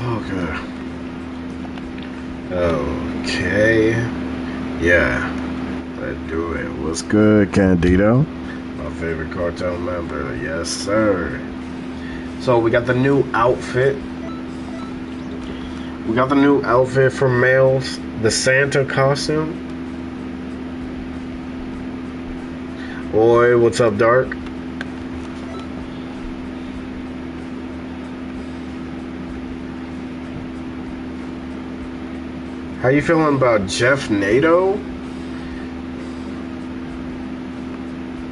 Okay. Yeah. Let's do it. What's good, Candido? My favorite Cartel member. Yes, sir. So we got the new outfit. We got the new outfit for males. The Santa costume. Oi, what's up, Dark? How you feeling about Jeff Nato?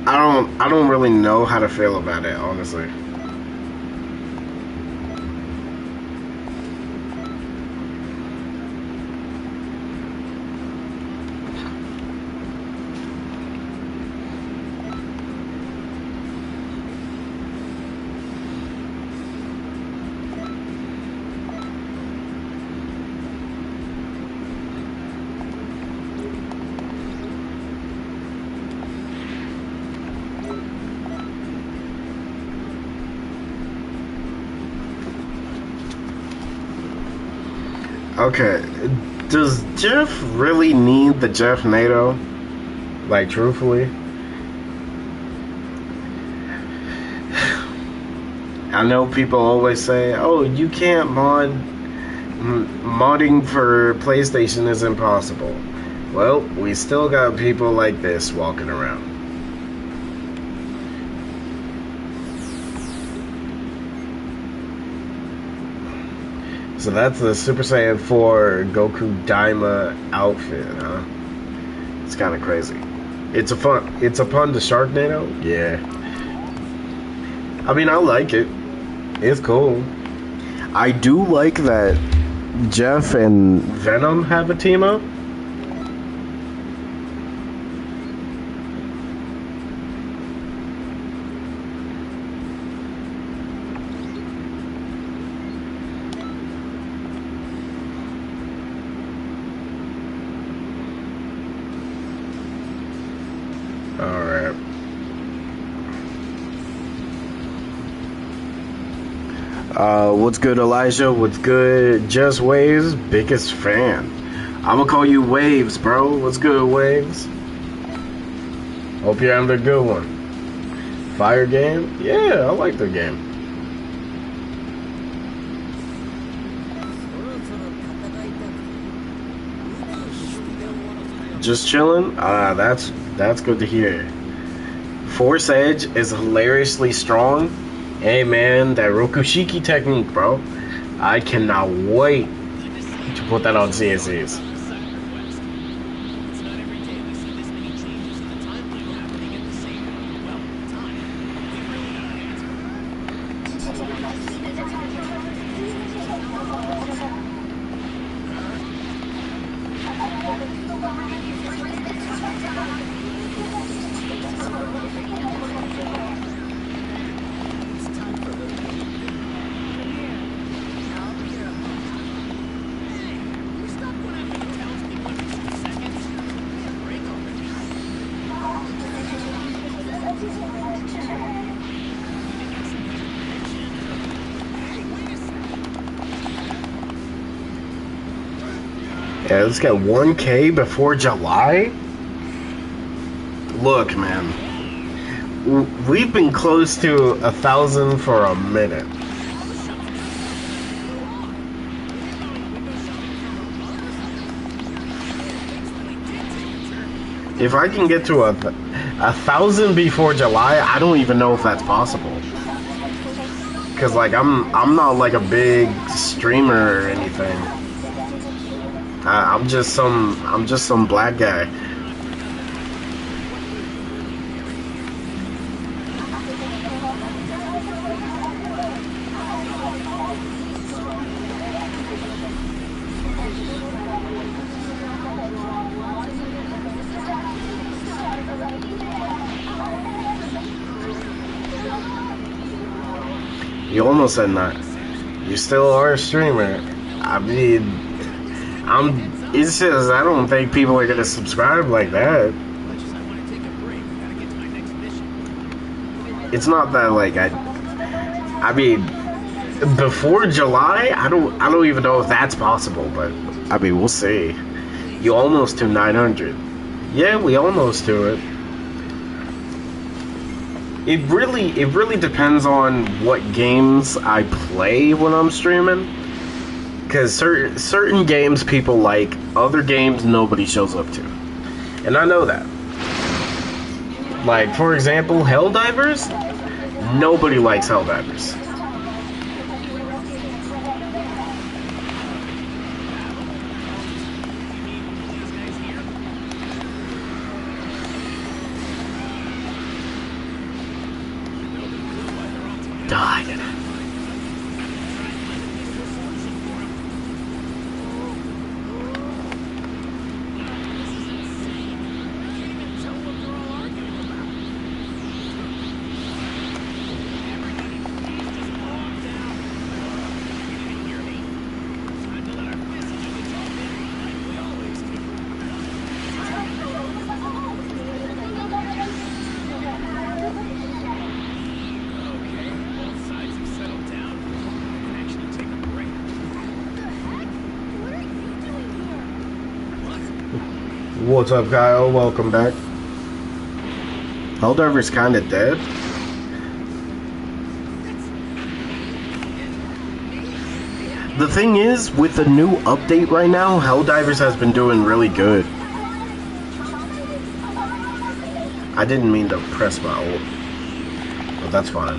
I don't really know how to feel about it, honestly. Okay, does Jeff really need the Jeff Nato? Like, truthfully? I know people always say, oh, you can't mod. Modding for PlayStation is impossible. Well, we still got people like this walking around. So that's the Super Saiyan 4 Goku Daima outfit, huh? It's kind of crazy. It's a pun to Sharknado? Yeah. I mean, I like it. It's cool. I do like that Jeff and Venom have a team up. What's good, Elijah? What's good, Just Waves? Biggest fan. I'ma call you Waves, bro. What's good, Waves? Hope you're having a good one. Fire game? Yeah, I like the game. Just chilling? That's good to hear. Force Edge is hilariously strong. Hey man, that Rokushiki technique, bro. I cannot wait to put that on CSCs. Yeah, let's get 1K before July. Look, man, we've been close to 1,000 for a minute. If I can get to 1,000 before July, I don't even know if that's possible. Cause like I'm not like a big streamer or anything. I'm just some black guy. You almost said not. You still are a streamer. I mean, it's just, I don't think people are gonna subscribe like that. It's not that like I mean, before July, I don't even know if that's possible, but I mean, we'll see. You almost to 900. Yeah, we almost to it. It really depends on what games I play when I'm streaming. Because certain games people like, other games nobody shows up to. And I know that. Like, for example, Helldivers? Nobody likes Helldivers. Died. What's up, Kyle? Welcome back. Helldiver's kinda dead. The thing is, with the new update right now, Helldivers has been doing really good. I didn't mean to press my ult, but that's fine.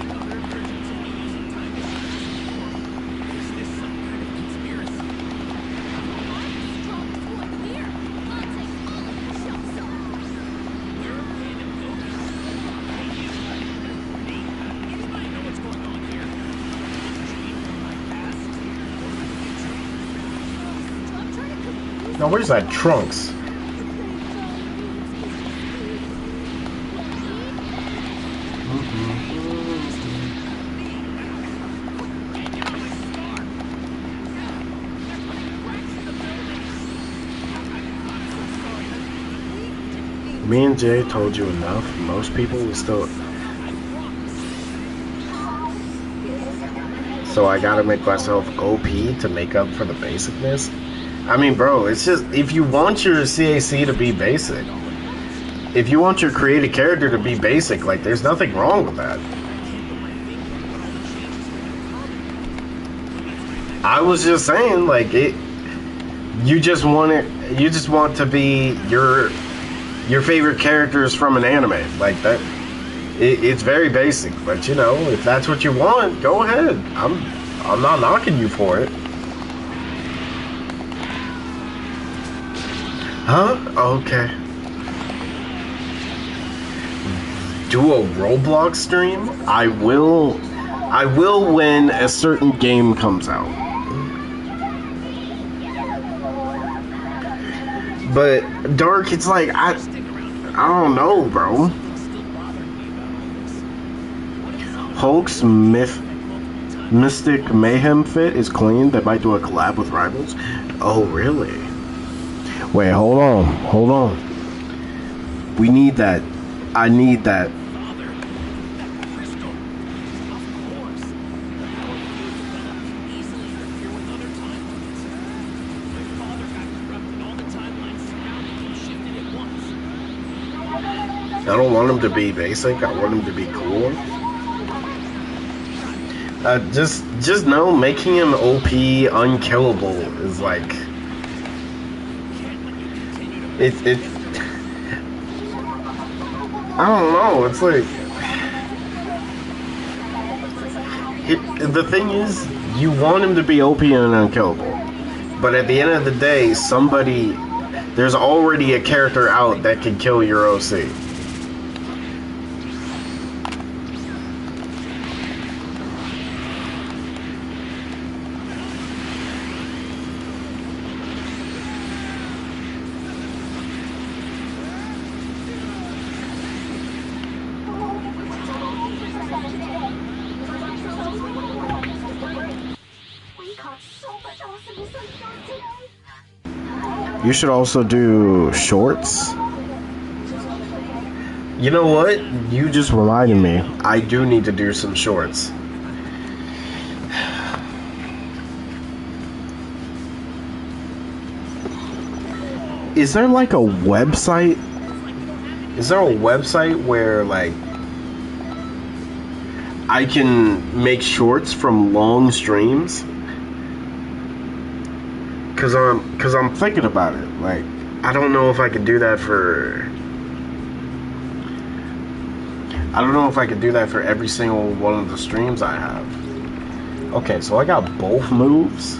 Now, where's that Trunks? Me and Jay told you enough. Most people will still... So I gotta make myself OP to make up for the basicness? I mean, bro, it's just, if you want your CAC to be basic, if you want your created character to be basic, like, there's nothing wrong with that. I was just saying, like, you just want to be your favorite characters from an anime, like that. It's very basic, but you know, if that's what you want, go ahead. I'm not knocking you for it. Huh? Okay. Do a Roblox stream? I will when a certain game comes out. But Dark, it's like I don't know, bro. Hulk's Mystic Mayhem fit is clean. They might do a collab with Rivals. Oh, really? Wait, hold on. We need that. I need that. I don't want him to be basic. I want him to be cool. Just know making him OP unkillable is like it. I don't know. It's like the thing is, you want him to be OP and unkillable, but at the end of the day, there's already a character out that can kill your OC. You should also do shorts. You know what? You just reminded me. I do need to do some shorts. Is there like a website? Is there a website where like I can make shorts from long streams? Cause I'm thinking about it. Like, I don't know if I could do that for. I don't know if I could do that for every single one of the streams I have. Okay, so I got both moves,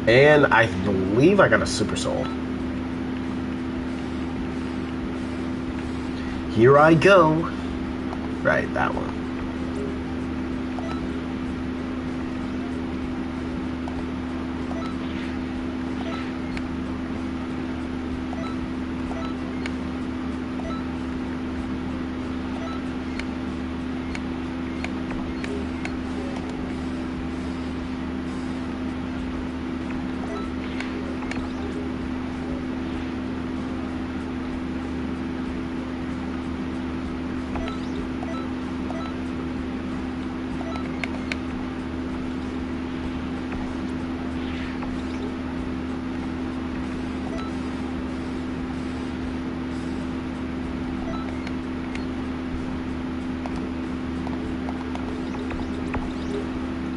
and I believe I got a super soul. Here I go. Right, that one.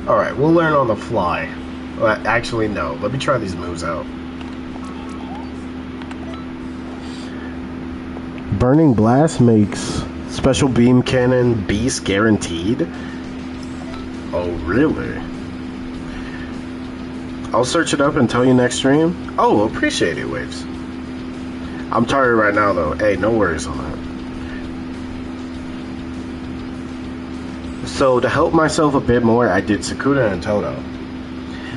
Alright, we'll learn on the fly. Well, actually, no. Let me try these moves out. Burning Blast makes Special Beam Cannon Beast guaranteed? Oh, really? I'll search it up and tell you next stream. Oh, appreciate it, Waves. I'm tired right now, though. Hey, no worries on that. So to help myself a bit more, I did Sakuda and Toto.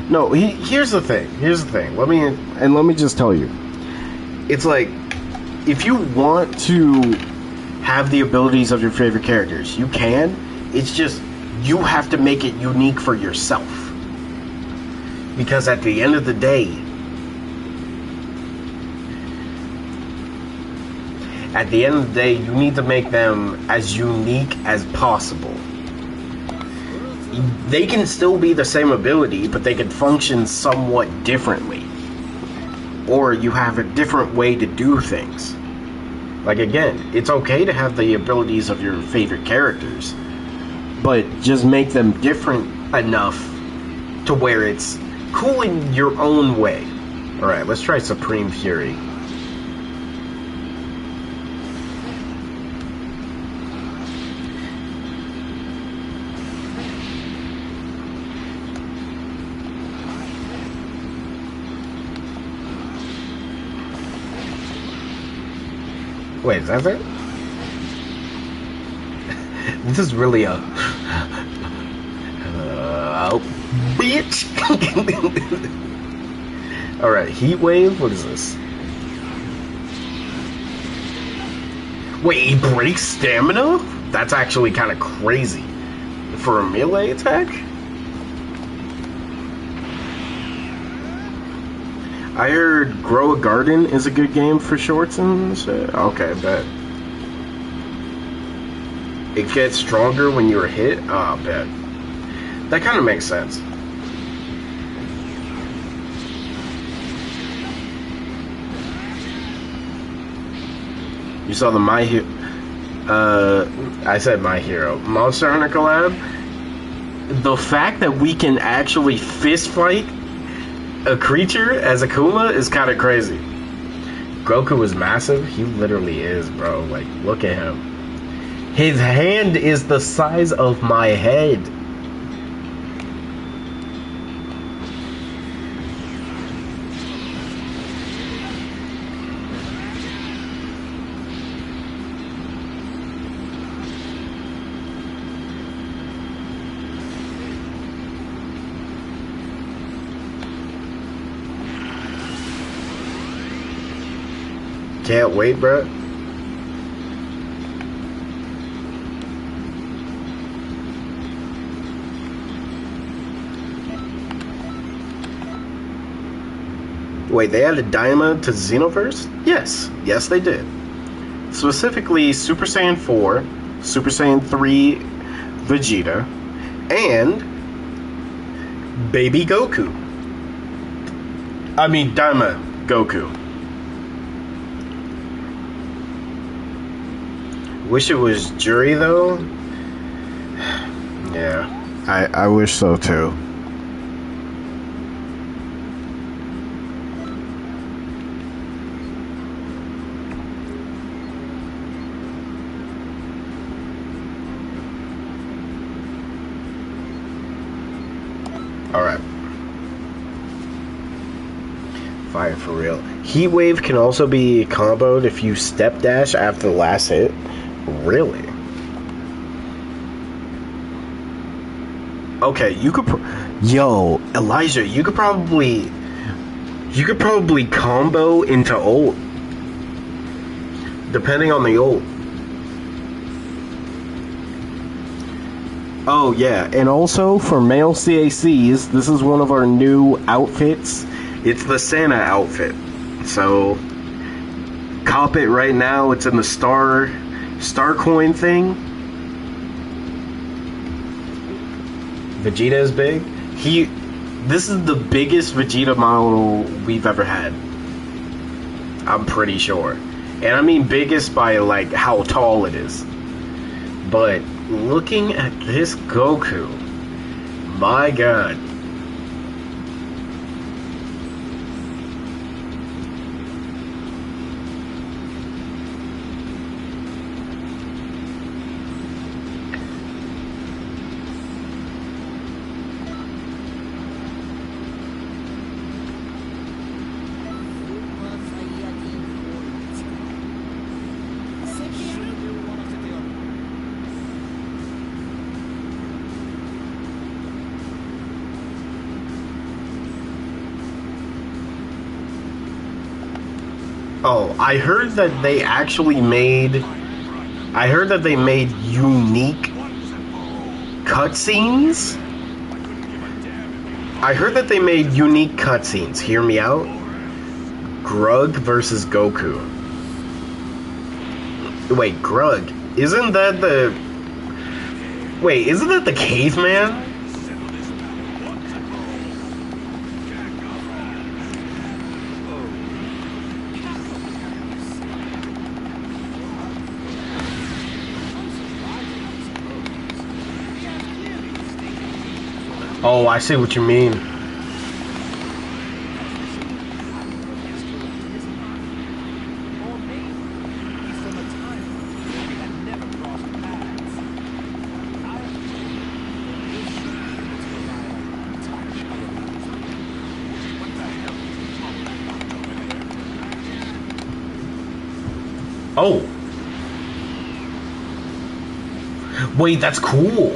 No, here's the thing. Let me just tell you. It's like, if you want to have the abilities of your favorite characters, you can. It's just, you have to make it unique for yourself. Because at the end of the day, you need to make them as unique as possible. They can still be the same ability, but they can function somewhat differently. Or you have a different way to do things. Like, again, it's okay to have the abilities of your favorite characters, but just make them different enough to where it's cool in your own way. Alright, let's try Supreme Fury. Wait, is that it? This is really a... oh, bitch! Alright, Heat Wave? What is this? Wait, he breaks stamina? That's actually kind of crazy. For a melee attack? I heard Grow a Garden is a good game for shorts and shit. Okay, bet. It gets stronger when you're hit? Ah, bet. That kind of makes sense. You saw the I said My Hero. Monster Hunter collab. The fact that we can actually fist fight a creature as Akuma is kind of crazy. Goku is massive. He literally is, bro. Like, look at him. His hand is the size of my head. Can't wait, bro. Wait, they added Daima to Xenoverse? Yes. Yes, they did. Specifically, Super Saiyan 4, Super Saiyan 3 Vegeta, and Baby Goku. I mean, Daima Goku. Wish it was Jury, though. Yeah, I wish so, too. Alright. Fire for real. Heat Wave can also be comboed if you step dash after the last hit. Really? Okay, you could yo, Elijah, you could probably combo into ult. Depending on the ult. Oh yeah, and also for male CACs, this is one of our new outfits. It's the Santa outfit. So cop it right now. It's in the star coin thing. Vegeta is big. This is the biggest Vegeta model we've ever had. I'm pretty sure. And I mean biggest by like how tall it is. But looking at this Goku, my god. Oh, I heard that they actually made... I heard that they made unique cutscenes. I heard that they made unique cutscenes. Hear me out. Grug versus Goku. Wait, Grug. Isn't that the... Wait, isn't that the caveman? Oh, I see what you mean. Oh. Wait, that's cool.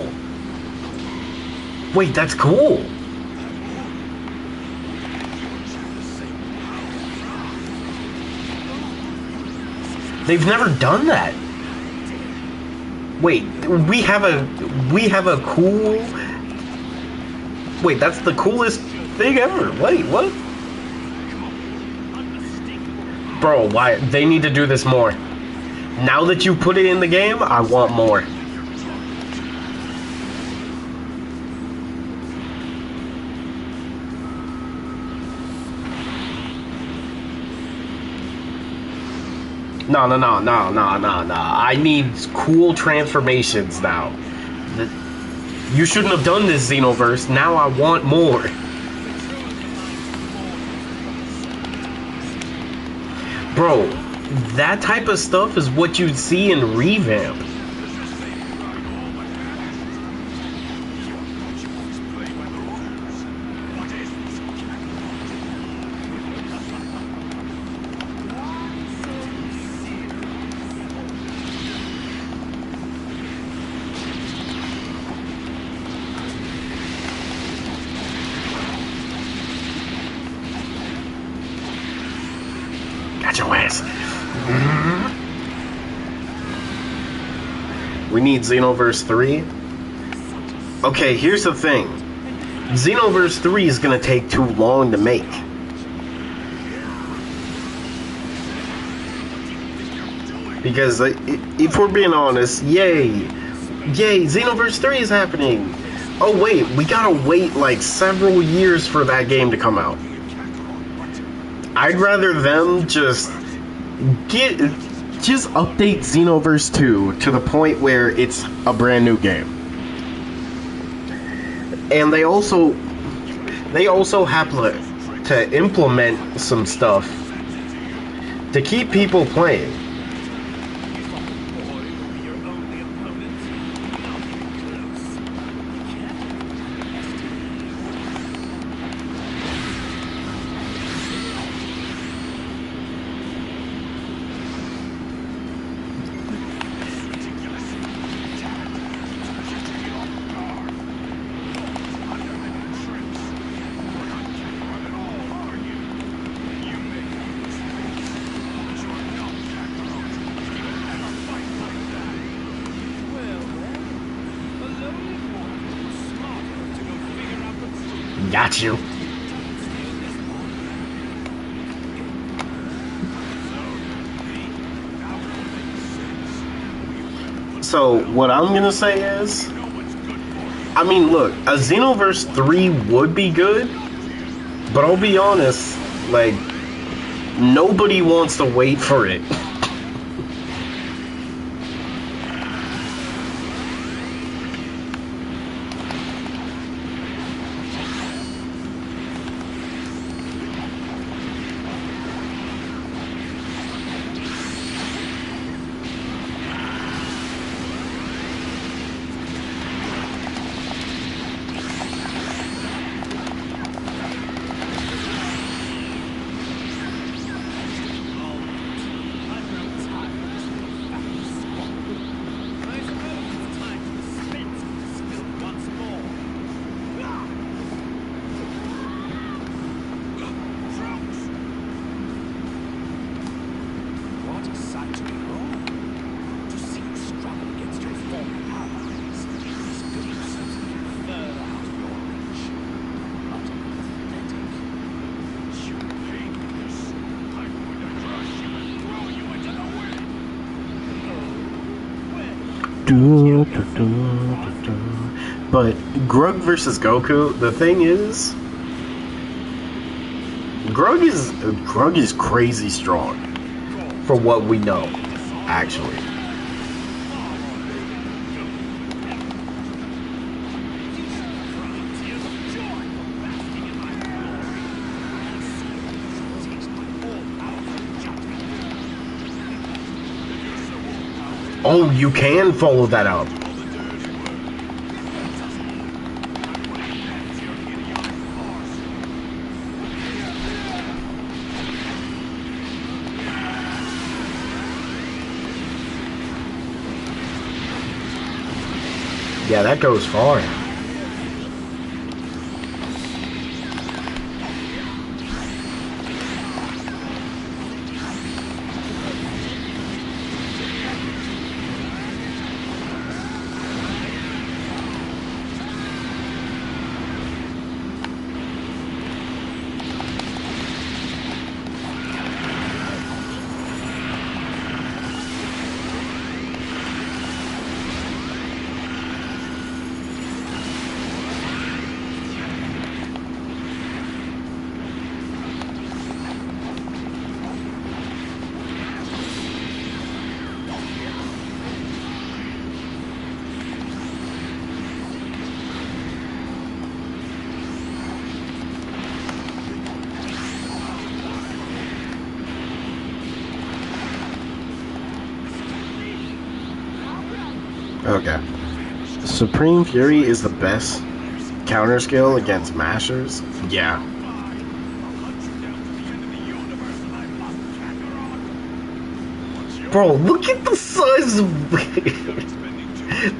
Wait, that's cool. They've never done that. Wait, we have a cool... Wait, that's the coolest thing ever. Wait, what? Bro, why? They need to do this more. Now that you put it in the game, I want more. No, no, no, no, no, no, no. I need cool transformations now. You shouldn't have done this, Xenoverse. Now I want more. Bro, that type of stuff is what you'd see in Revamp. Got your ass. We need Xenoverse 3. Okay, here's the thing. Xenoverse 3 is gonna take too long to make. Because if we're being honest, yay, Xenoverse 3 is happening. Oh wait, we gotta wait like several years for that game to come out. I'd rather them just update Xenoverse 2 to the point where it's a brand new game. And they also have to implement some stuff to keep people playing. Got you. So what I'm gonna say is, I mean, look, a Xenoverse 3 would be good, but I'll be honest, like, nobody wants to wait for it. But Grug versus Goku, the thing is, Grug is crazy strong for what we know, actually. Oh, you can follow that up. Yeah, that goes far. Okay. Supreme Fury is the best counter skill against mashers. Yeah. Bro, look at the size of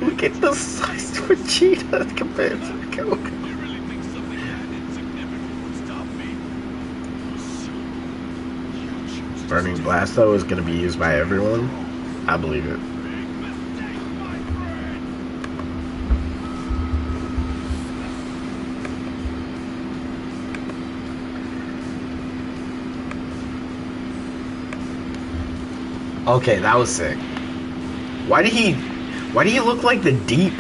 look at the size of Vegeta compared to Goku. Burning Blast though is gonna be used by everyone. I believe it. Okay, that was sick. Why did he look like the Deep?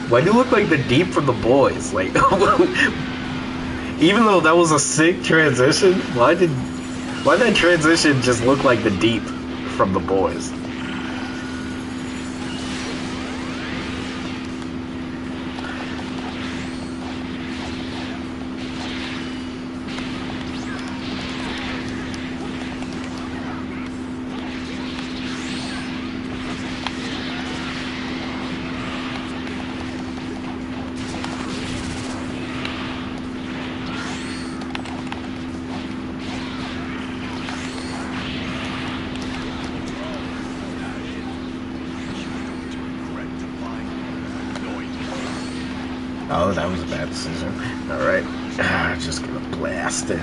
Why do you look like the Deep from the boys? Like, even though that was a sick transition, why that transition just look like the Deep from the boys? Oh, that was a bad decision. Alright. Just gonna blast it.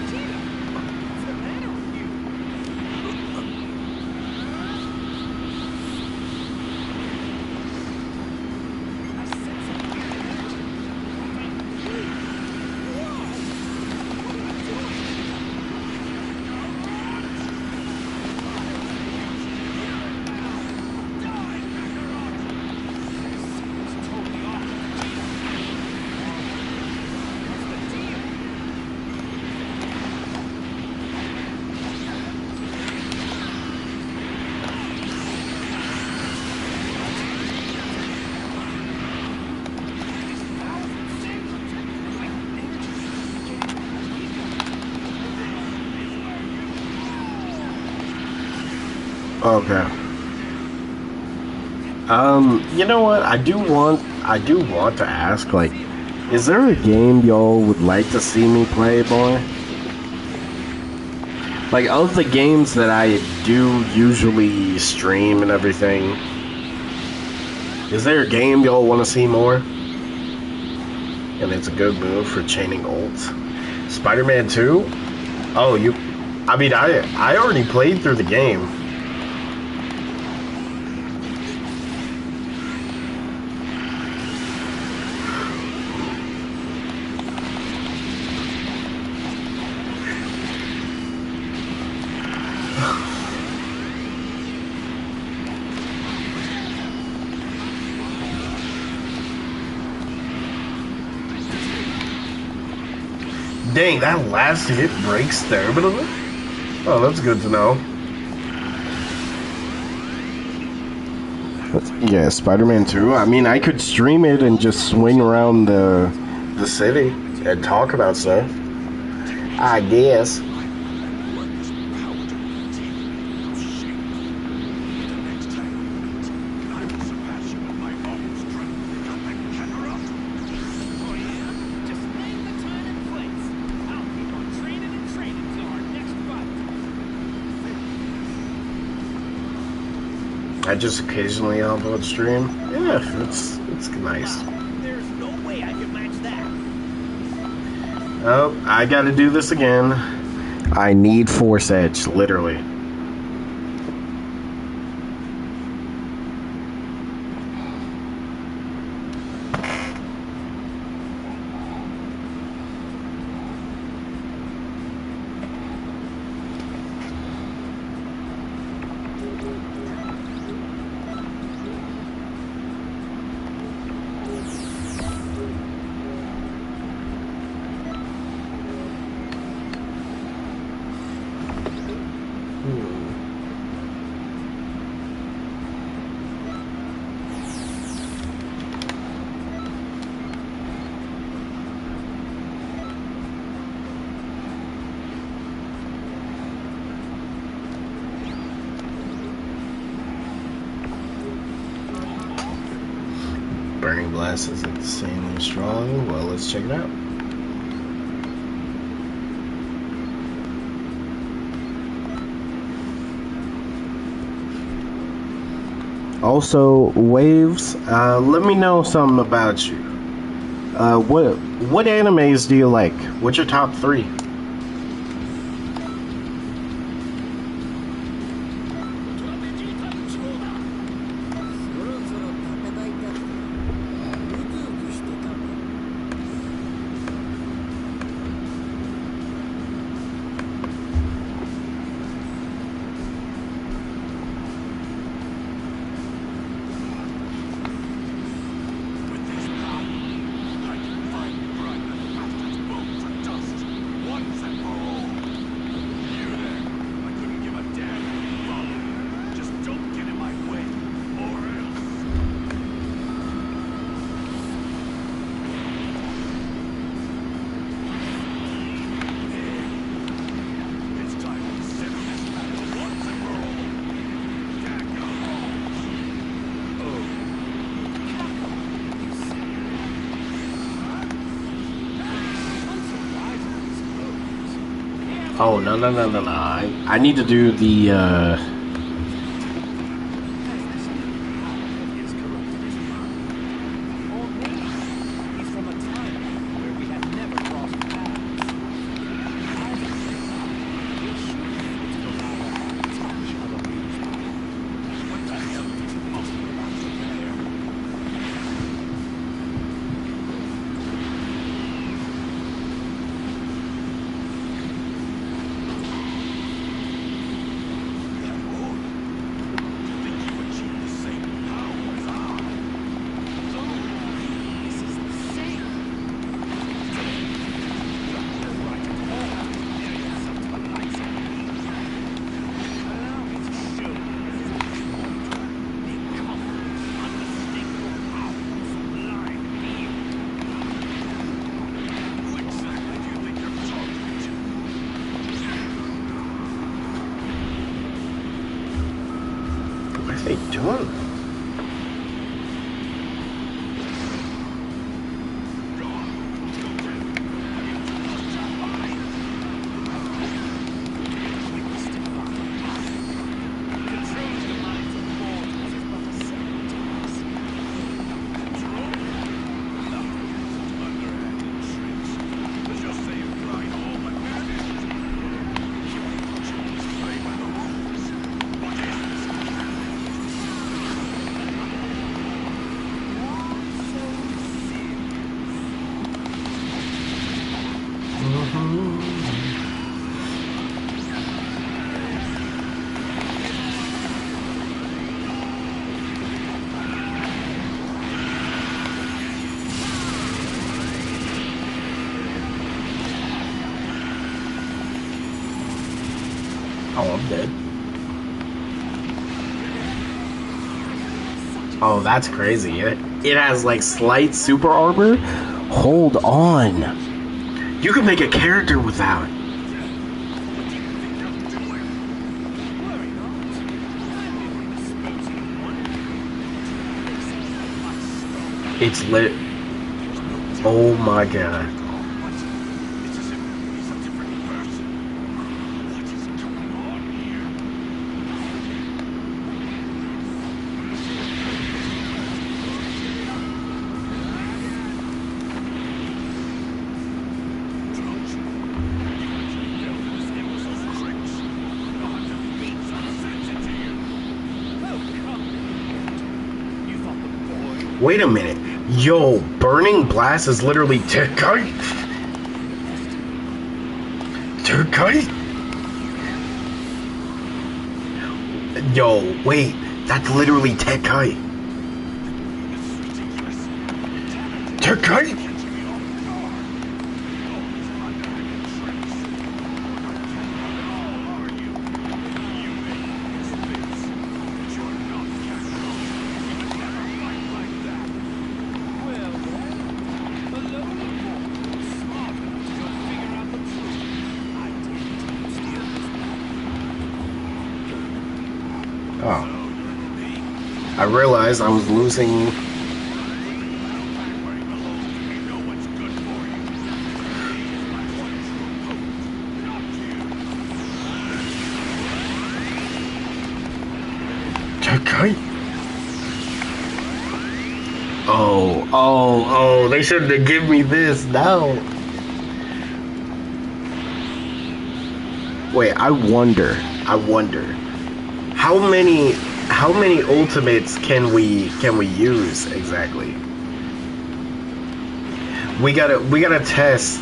Okay. You know what? I do want to ask, like, is there a game y'all would like to see me play, boy? Like, of the games that I do usually stream and everything, is there a game y'all want to see more? And it's a good move for chaining ults. Spider-Man 2? Oh, I mean, I already played through the game. Dang, that last hit breaks thermally? Oh, that's good to know. Yeah, Spider-Man 2. I mean, I could stream it and just swing around the city and talk about stuff. I guess. I just occasionally upload stream. Yeah, it's nice. There's no way I can match that. Oh, I gotta do this again. I need Force Edge, literally. Burning Blast is insanely strong. Well, let's check it out. Also, Waves, let me know something about you. What animes do you like? What's your top 3? Oh, no. I need to do the, what are they doing? Oh, I'm dead. Oh, that's crazy. It has like slight super armor. Hold on. You can make a character with that. It's lit. Oh my god. Wait a minute. Yo, Burning Blast is literally Tekai. Tekai? Yo, wait. That's literally Tekai. Tekai? Oh. I realized I was losing Okay. Oh, they shouldn't have given me this. No. Wait, I wonder. How many ultimates can we use exactly? We gotta test.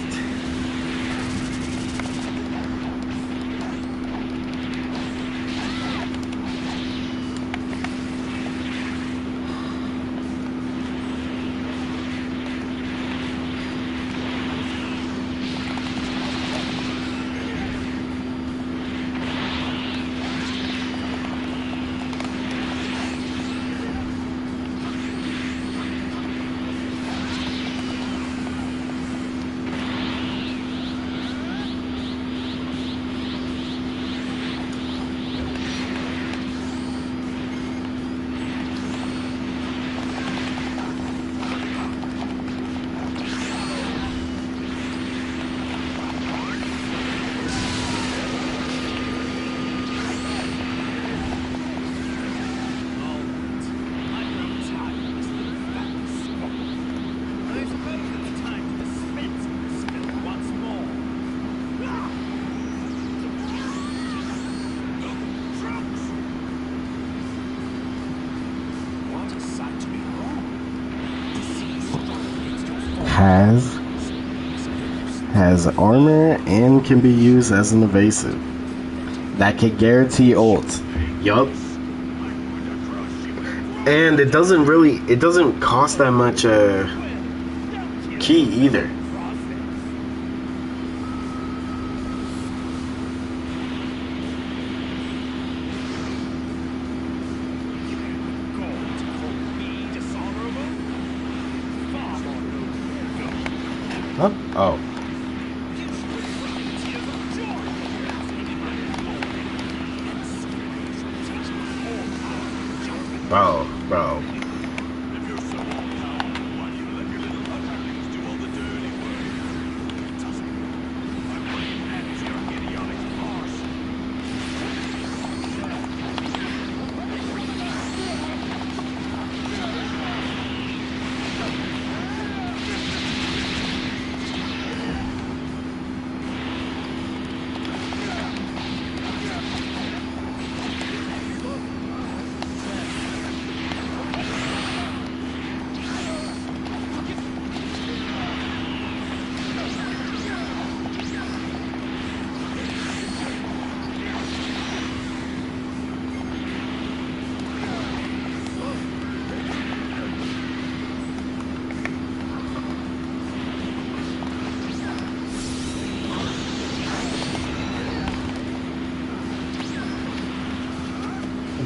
Has armor and can be used as an evasive. That can guarantee ult. Yup. And it doesn't cost that much key either. Huh? Oh. Bro.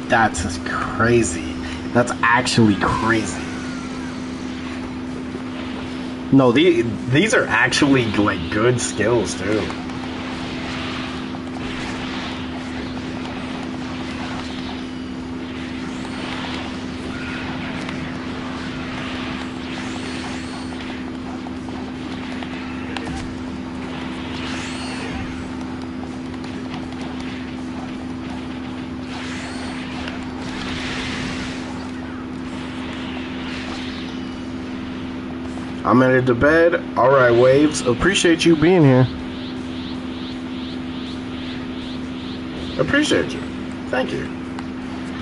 That's crazy. That's actually crazy. No, these are actually like good skills too. I'm headed to bed. Alright, Waves. Appreciate you being here. Appreciate you. Thank you.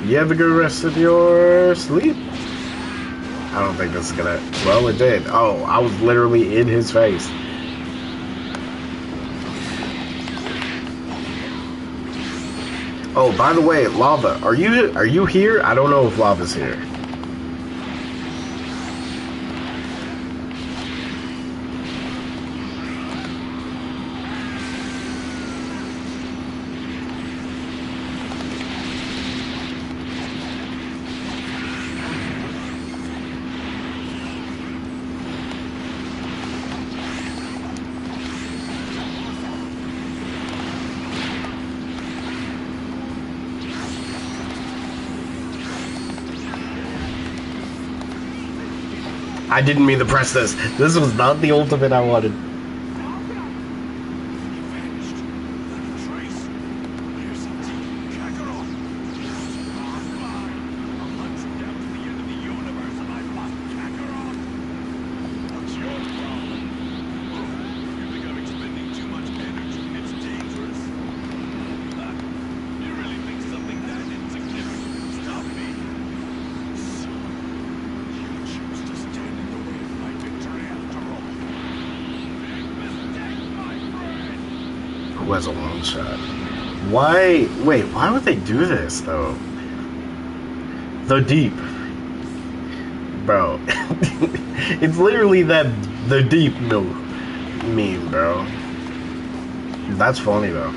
You have a good rest of your sleep. I don't think this is gonna... Well, it did. Oh, I was literally in his face. Oh, by the way, Lava, are you here? I don't know if Lava's here. I didn't mean to press this. This was not the ultimate I wanted. Goku has a long shot. Why? Wait, why would they do this though? The deep, bro. It's literally that the deep meme, bro. That's funny though.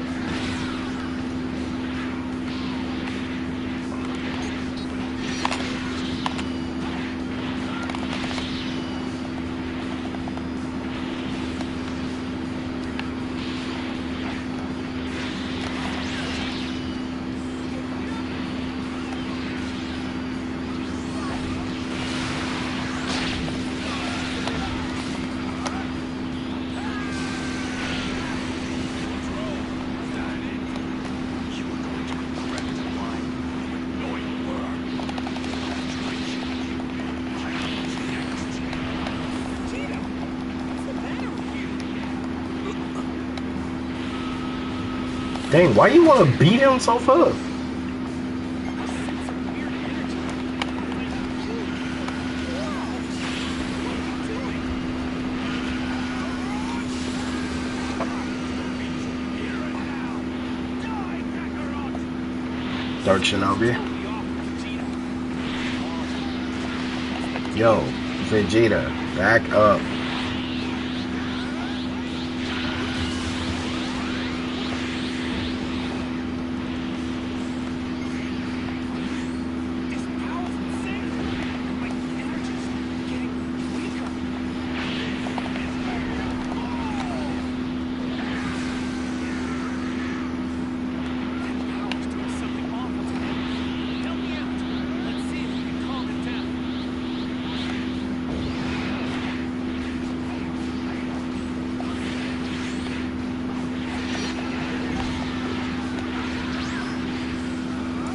Dang, why you want to beat himself up? Dark Shinobi. Yo, Vegeta, back up.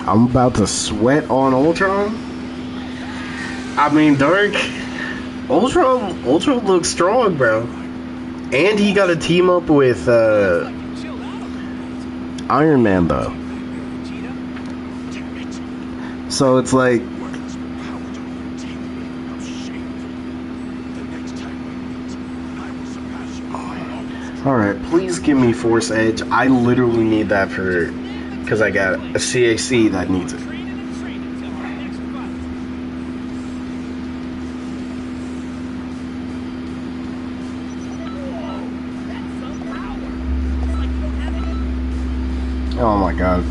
I'm about to sweat on Ultron. I mean, Dark. Ultron looks strong, bro. And he got to team up with Iron Man, though. So it's like, alright, please give me Force Edge. I literally need that for, because I got a CAC that needs it. Oh my god.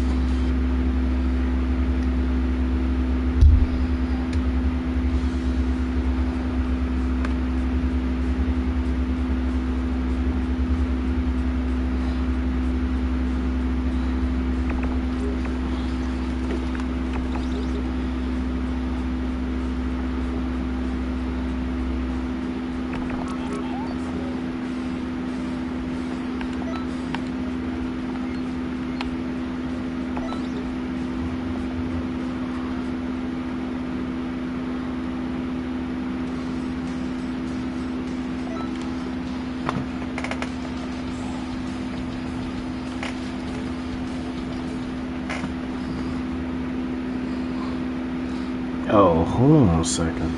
Oh, hold on a second.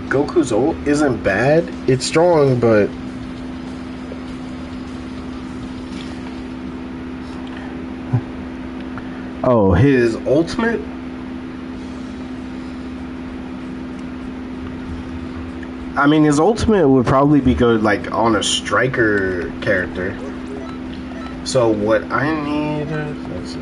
Goku's ult isn't bad. It's strong, but oh, his ultimate? I mean, his ultimate would probably be good, like, on a striker character. So what I need... Let's see.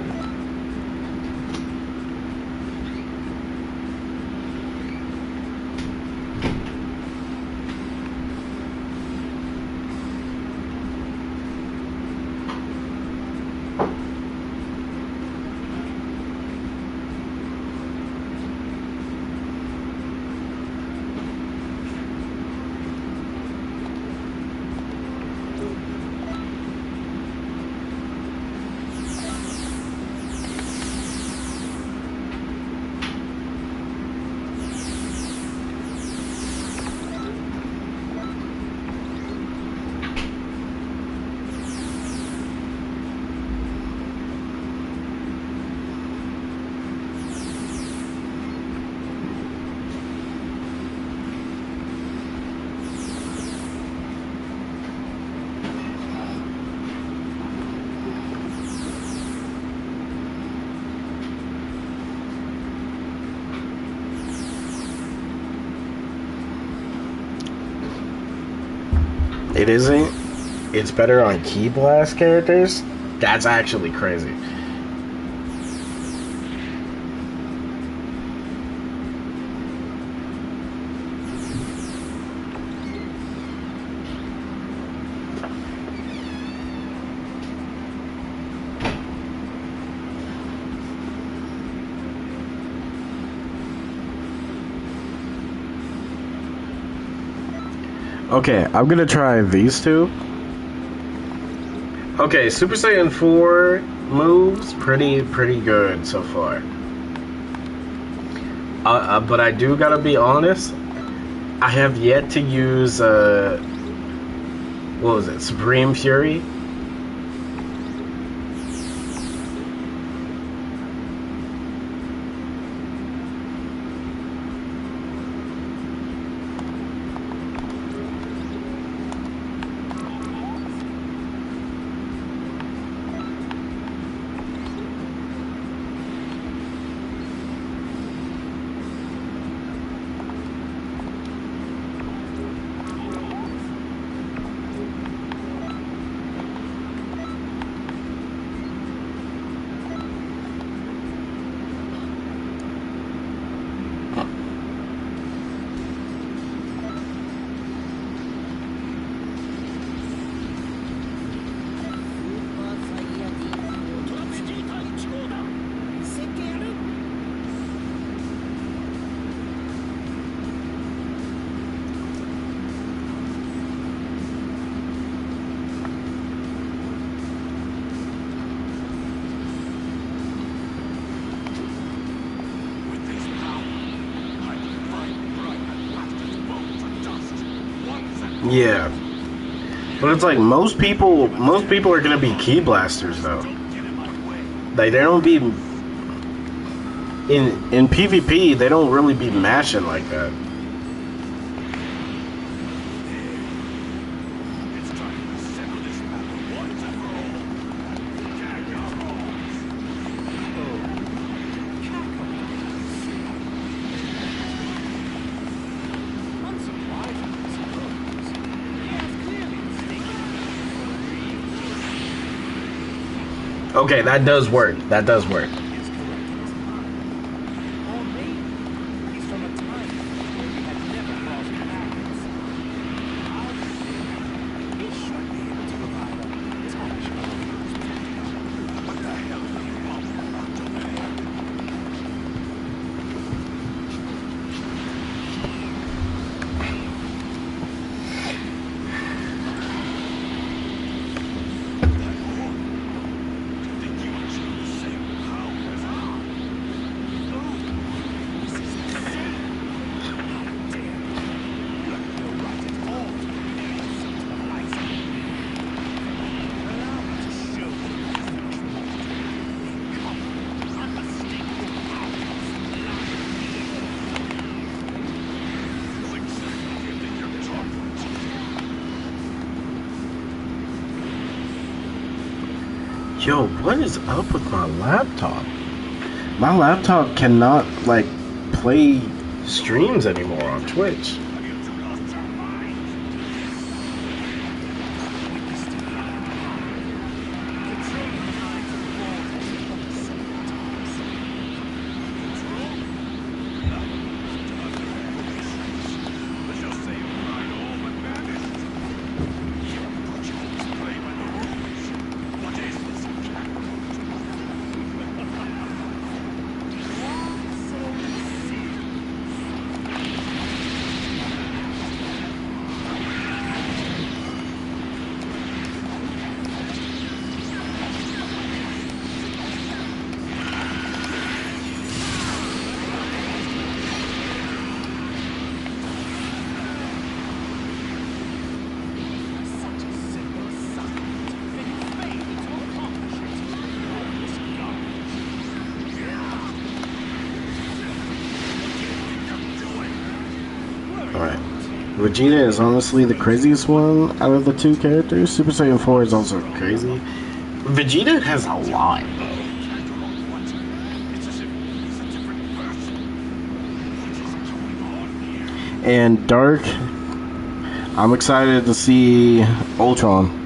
It isn't. It's better on Key Blast characters. That's actually crazy. Okay, I'm gonna try these two. Okay, Super Saiyan 4 moves, pretty good so far. But I do gotta be honest, I have yet to use, what was it, Supreme Fury? Yeah, but it's like most people are gonna be Key Blasters though. Like they don't be in PvP. They don't really be mashing like that. Okay, that does work. That does work. Yo, what is up with my laptop? My laptop cannot, like, play streams anymore on Twitch. Vegeta is honestly the craziest one out of the two characters. Super Saiyan 4 is also crazy. Vegeta has a lot. And Dark, I'm excited to see Ultron.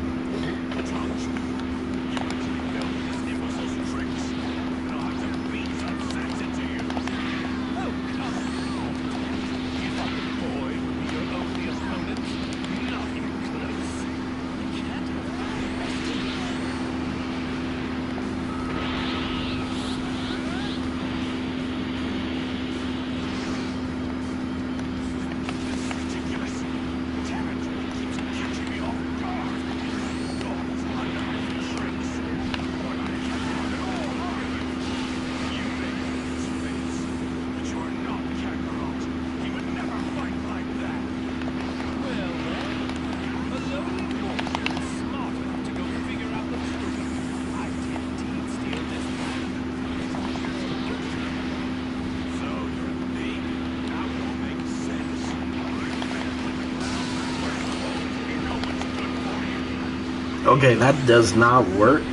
Okay, that does not work.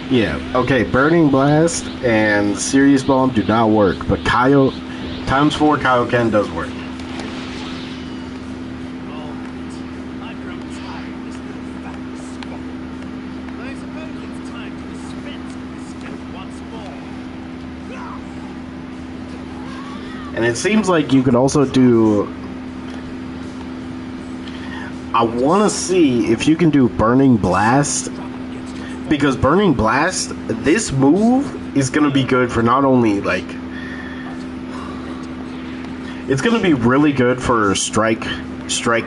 Yeah, okay, Burning Blast and Serious Bomb do not work, but Kaio, times 4 Kaioken does work. And it seems like you could also do... I want to see if you can do Burning Blast, because Burning Blast, this move is going to be good for not only, like, it's going to be really good for strike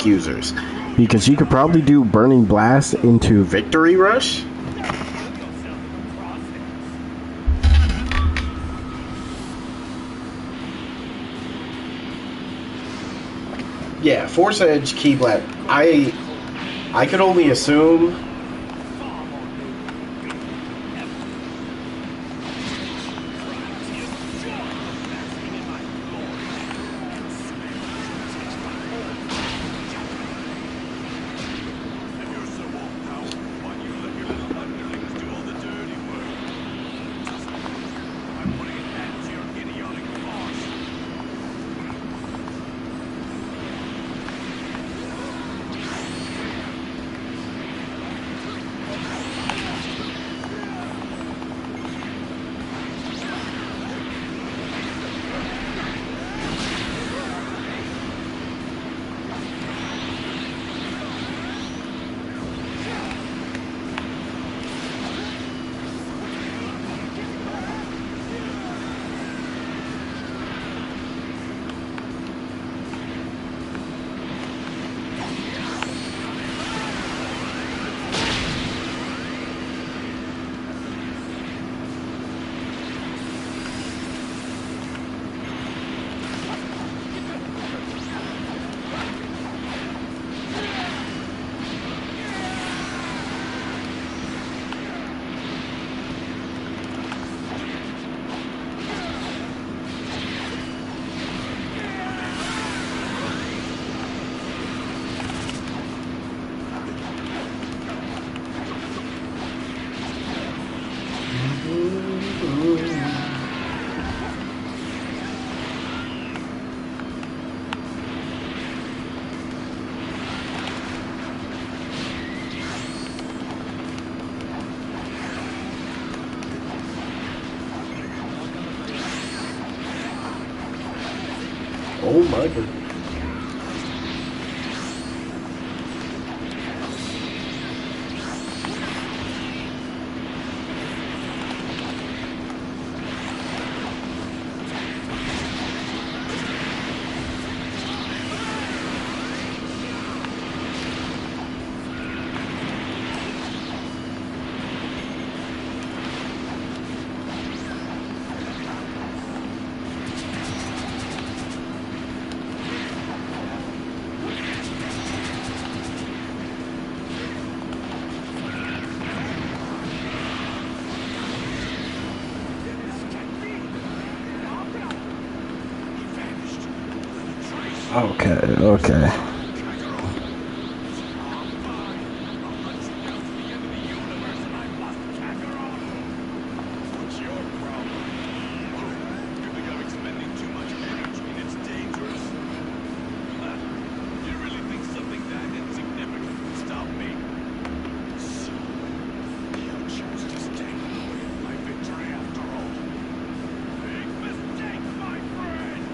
users, because you could probably do Burning Blast into Victory Rush. Yeah, Force Edge, Key Blast. I could only assume. Oh my god. Okay, okay. What's your problem? You think I'm expending too much energy and it's dangerous? You really think something that insignificant would stop me? So, you chose to stand in the way of my victory after all. Big mistake, my friend!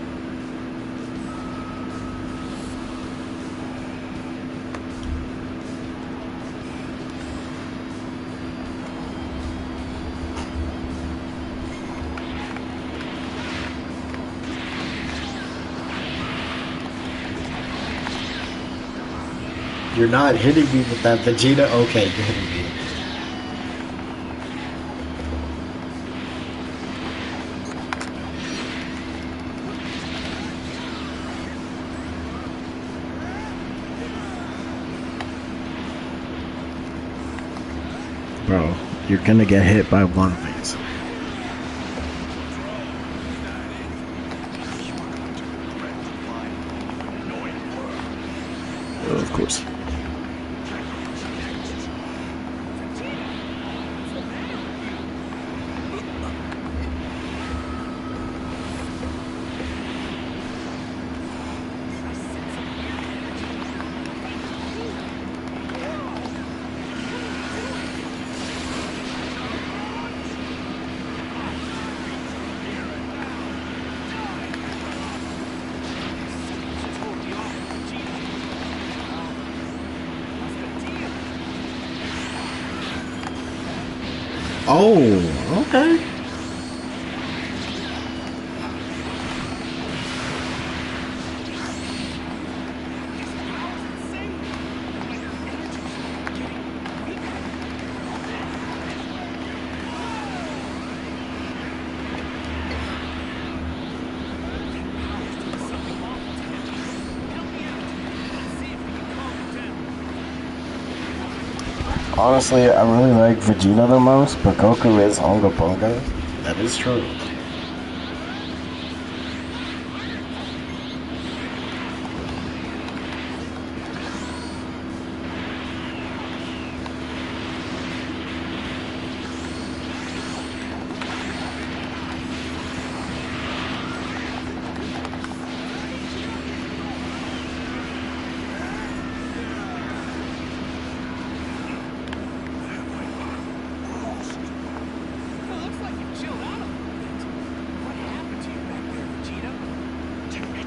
You're not hitting me with that Vegeta? Okay, you're hitting me. Bro, you're gonna get hit by one of these. Oh, of course. Oh, okay. Honestly, I really like Vegeta the most, but Goku is Onga Bonga. That is true.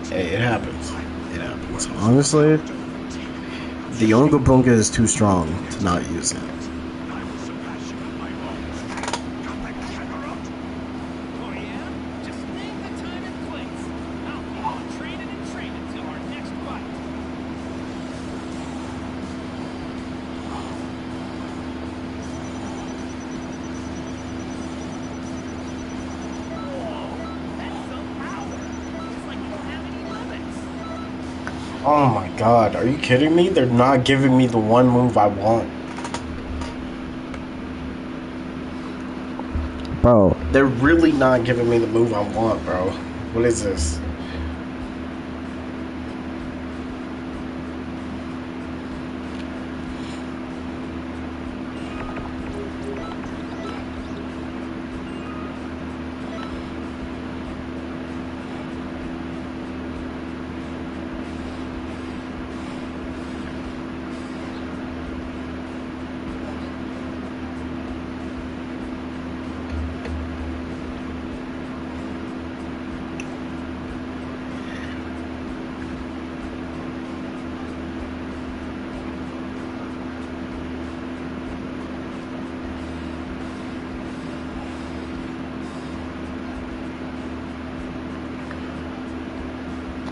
Hey, it happens. It happens. Honestly, the Onga Bunga is too strong to not use it. Oh my god, are you kidding me? They're not giving me the one move I want. Bro, they're really not giving me the move I want, bro. What is this?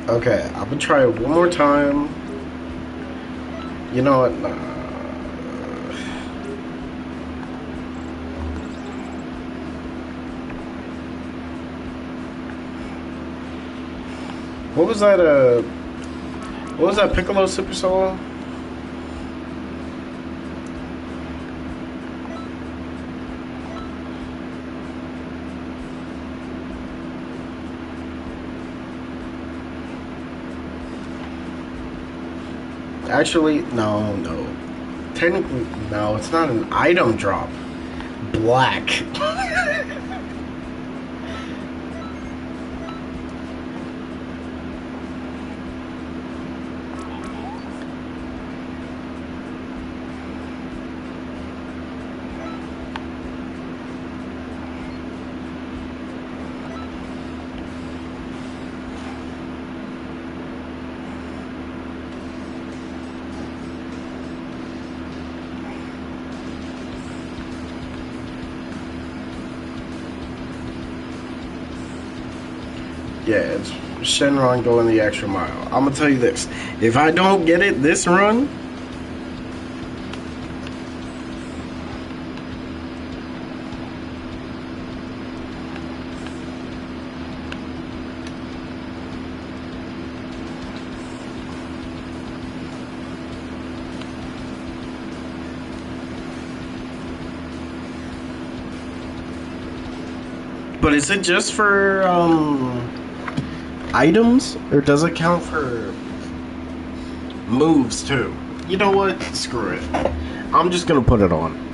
Okay, I'm gonna try it one more time. You know what? Nah. What was that? What was that Piccolo Super Solo? Actually, no. Technically, no. It's not an item drop. Black. Yeah, it's Shenron going the extra mile. I'm gonna tell you this: if I don't get it this run, but is it just for items, or does it count for moves too? You know what? Screw it. I'm just gonna put it on.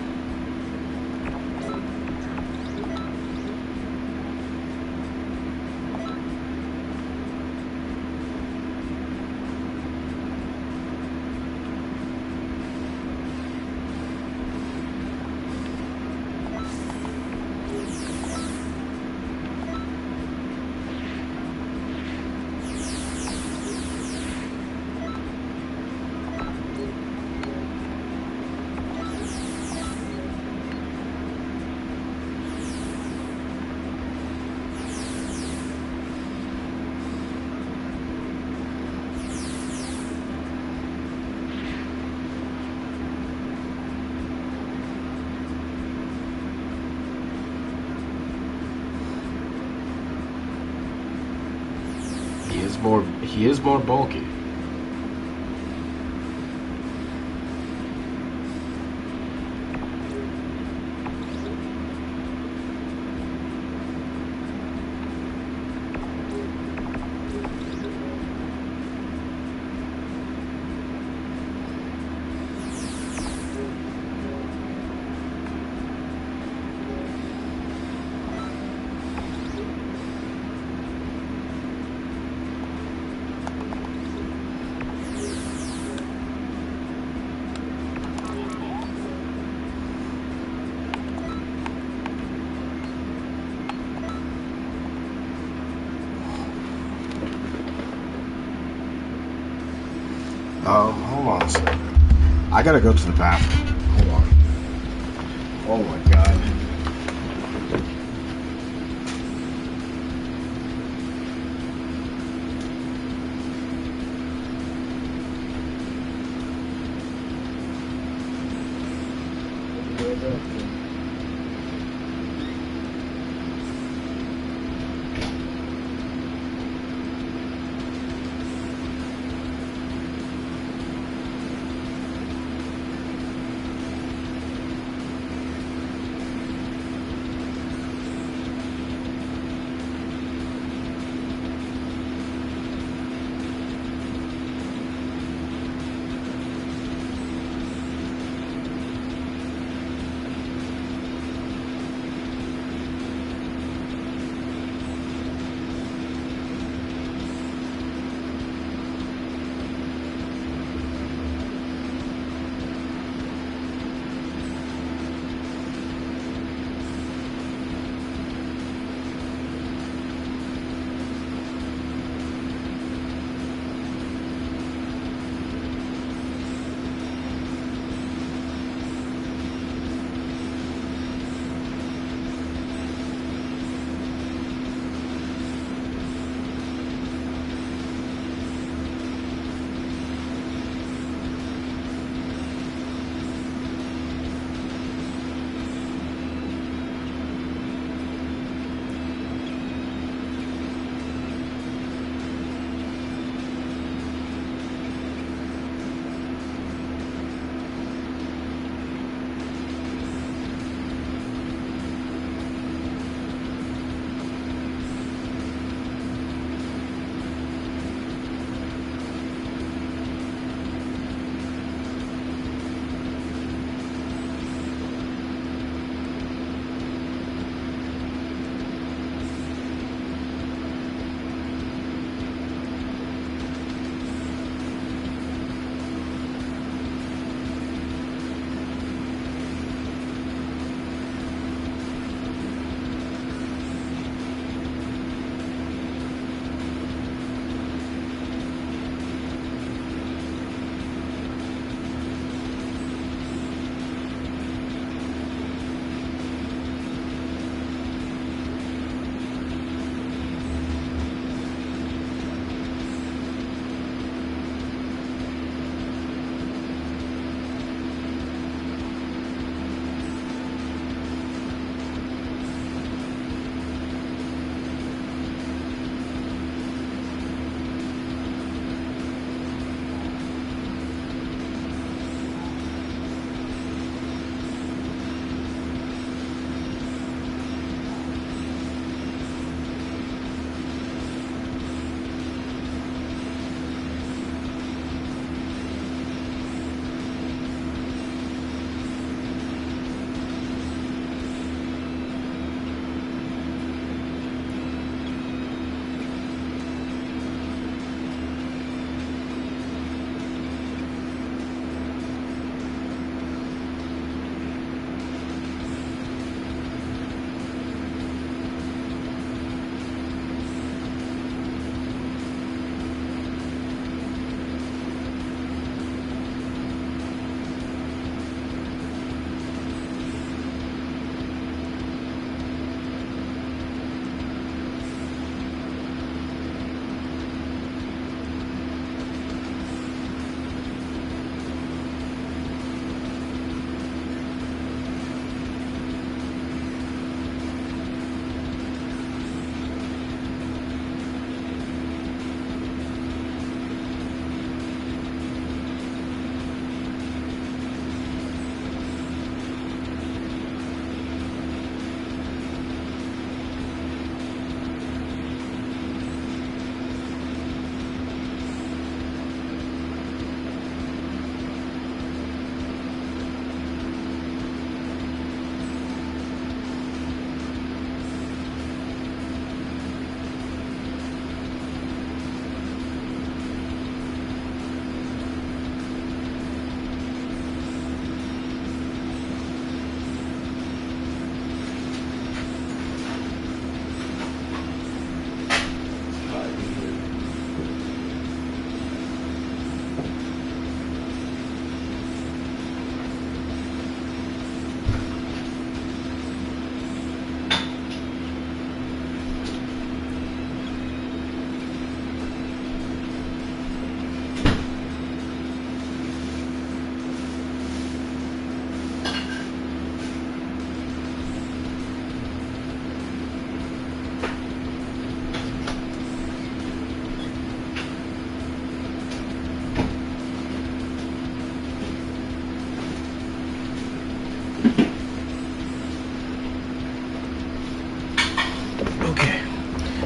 He is more bulky. Hold on a second. I gotta go to the bathroom. Hold on. Oh my god.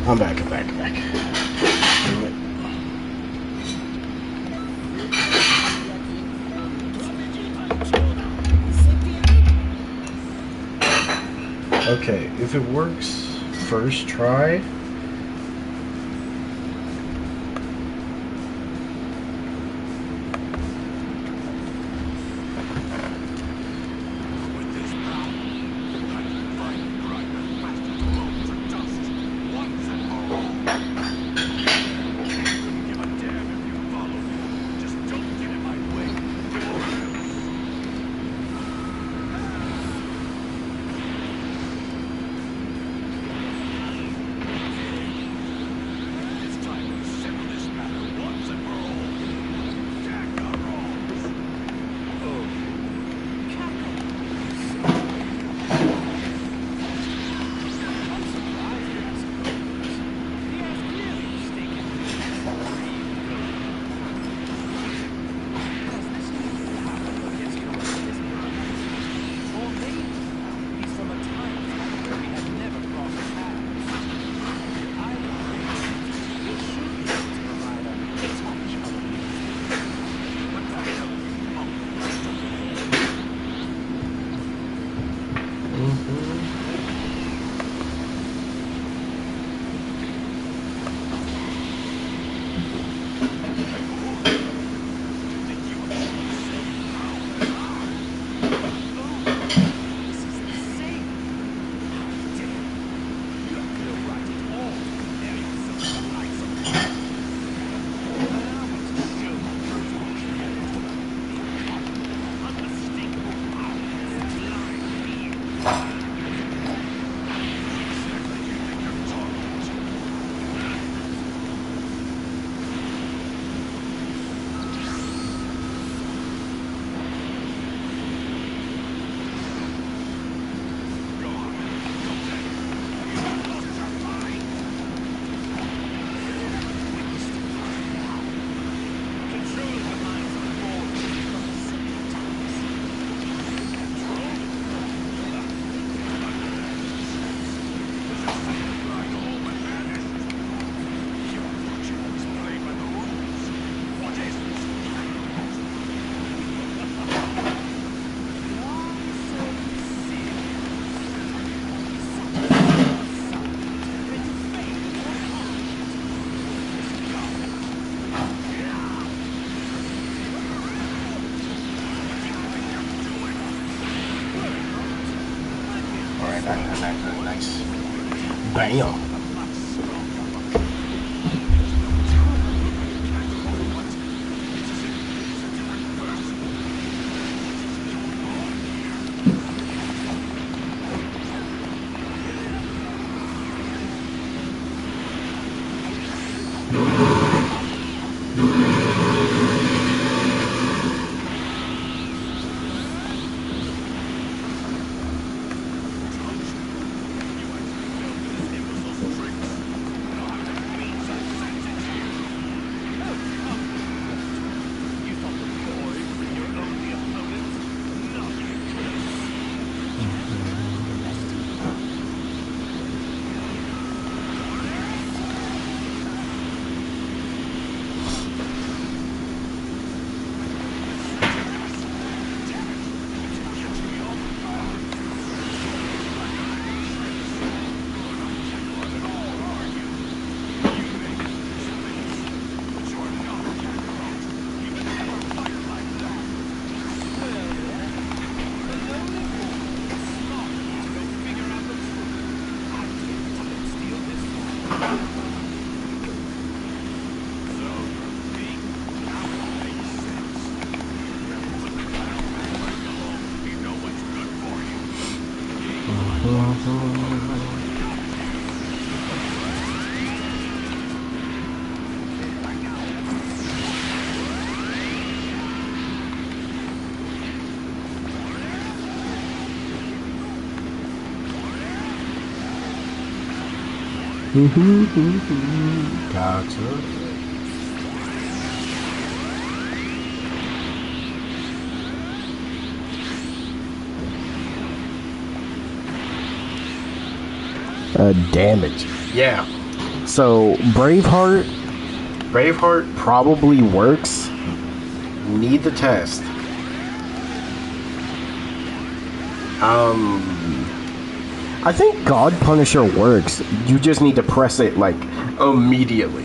I'm back. Damn it. Okay, if it works first try. With this power, I can fight grind the bastards alone to dust once and for all. Couldn't give a damn if you follow me. Just don't get in my way. It's time we settle this matter once and for all. Kakarot! Oh. Nice. Bam. Cartel. Damage. Yeah. So Braveheart probably works. Need the test. I think God Punisher works. You just need to press it like immediately.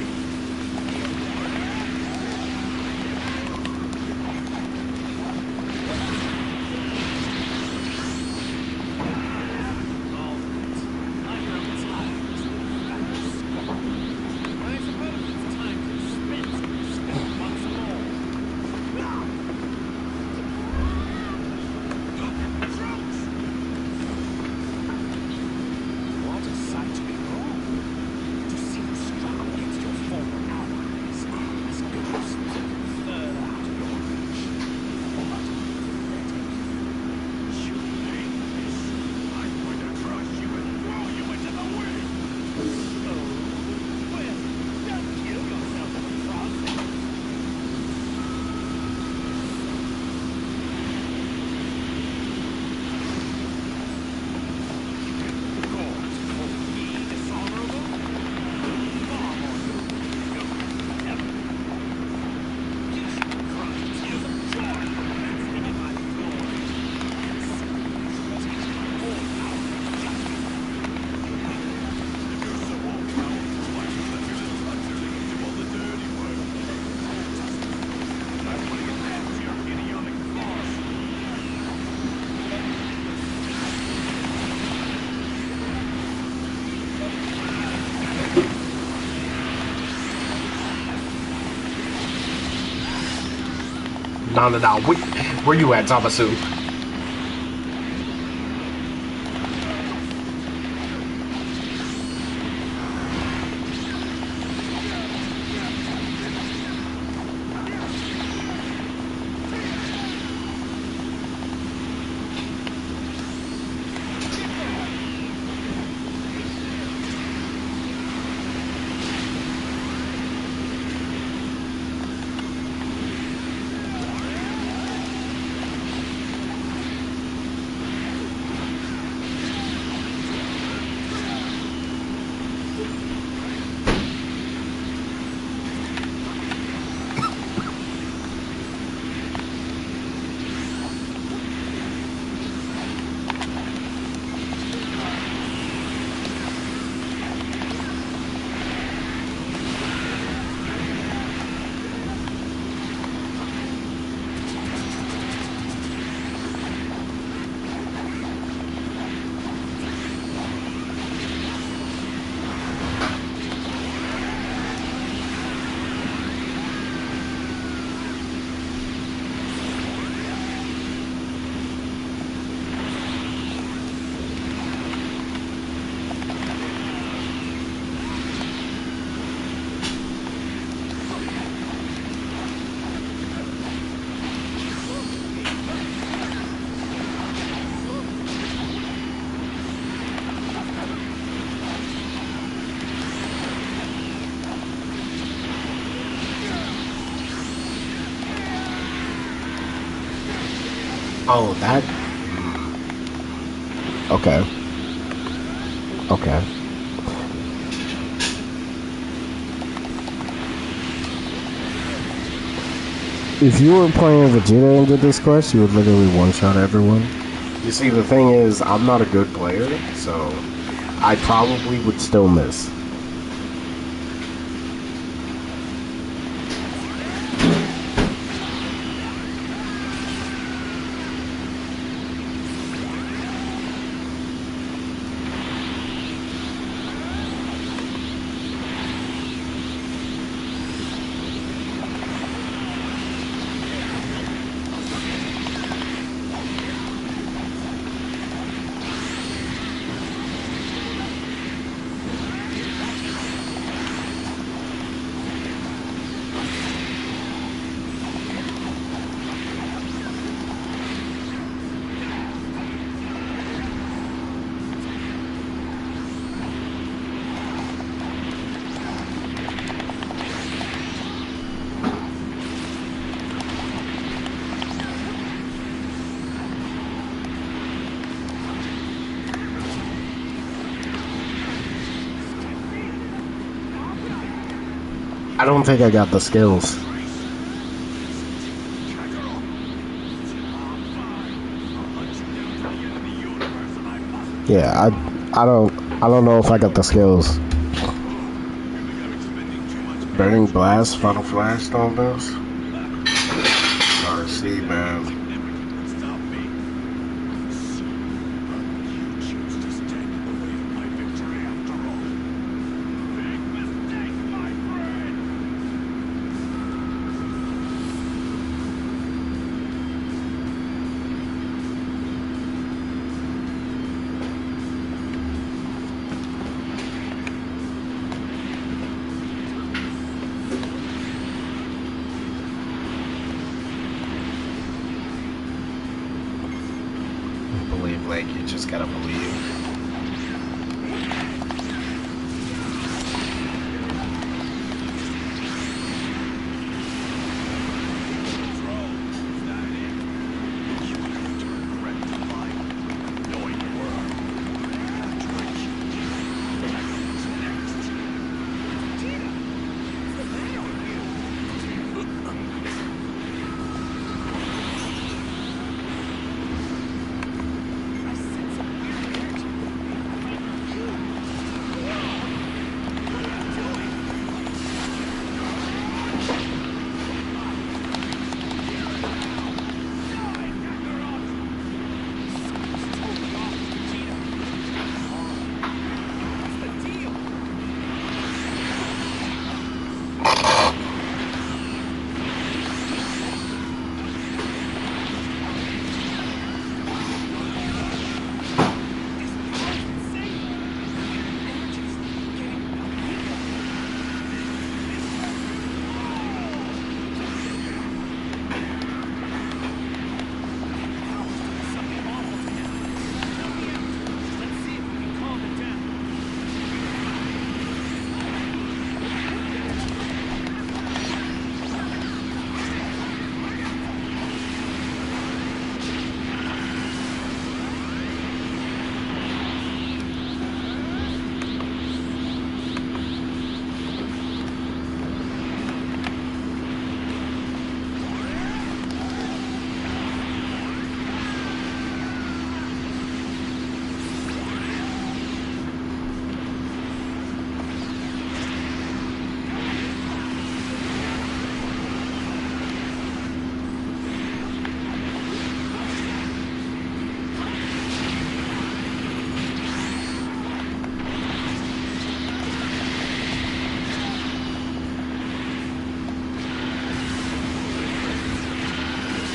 No. Where you at, Zamasu? Oh, that. Okay. Okay. If you were playing Vegeta and did this quest, you would literally one-shot everyone. You see, the thing is, I'm not a good player, so I probably would still miss. I don't think I got the skills. Yeah, I don't know if I got the skills. Burning Blast, Final Flash, all those. RC, man. Believe, like, you just gotta believe.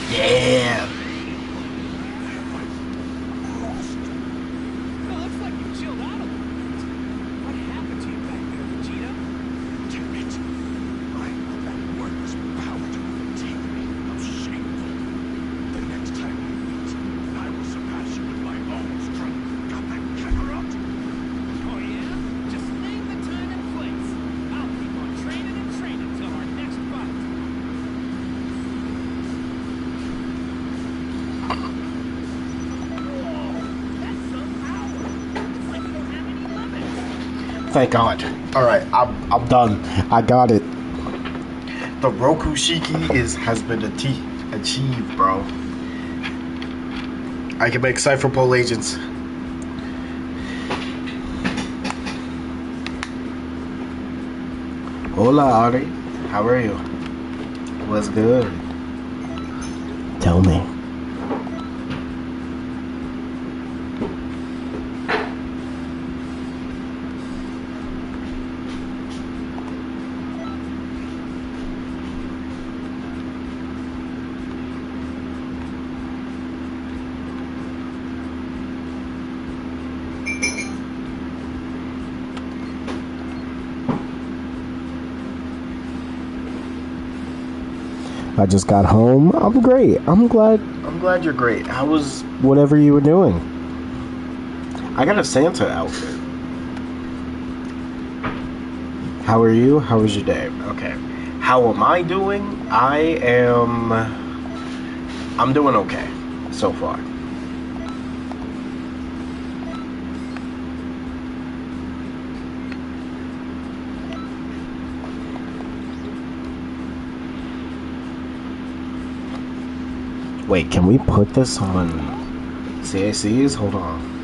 Yeah. Well, looks like you chilled out a little bit. What happened to you back there, Vegeta? Damn it. I let that worthless power to overtake me. How shameful. The next time we meet, I will surpass you with my own strength. Got that, Kakarot? Oh, yeah? Just name the time and place. I'll keep on training and training till our next fight. Thank God. Alright, I'm done. I got it. The Roku Shiki has been achieved, bro. I can make Cypher Pole agents. Hola, Ari. How are you? What's good? Tell me. I just got home. I'm great. I'm glad you're great. How was whatever you were doing? I got a Santa outfit. How are you? How was your day? Okay. How am I doing? I'm doing okay so far. Wait, can we put this on CACs? Hold on.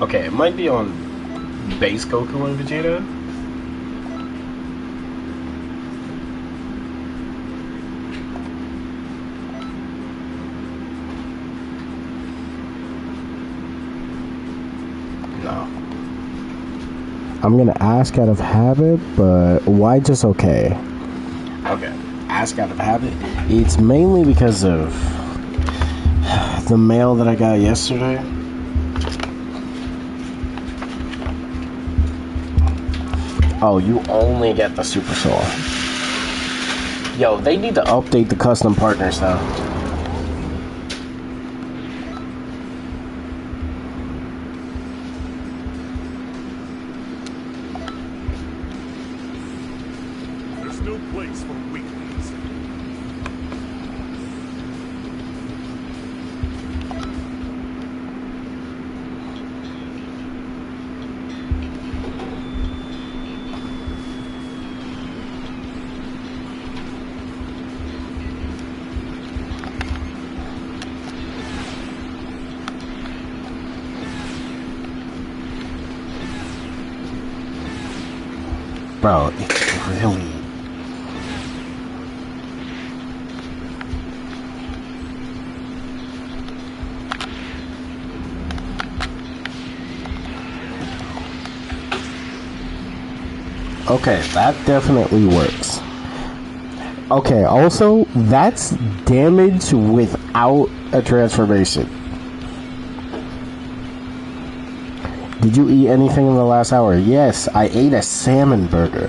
Okay, it might be on base Goku and Vegeta. No. I'm gonna ask out of habit, but why just okay? Okay, ask out of habit. It's mainly because of the mail that I got yesterday. Oh, you only get the Super Soul. Yo, they need to update the custom partners now. There's no place for weaklings. Bro, it's really... Okay, that definitely works. Okay, also, that's damage without a transformation. Did you eat anything in the last hour? Yes, I ate a salmon burger,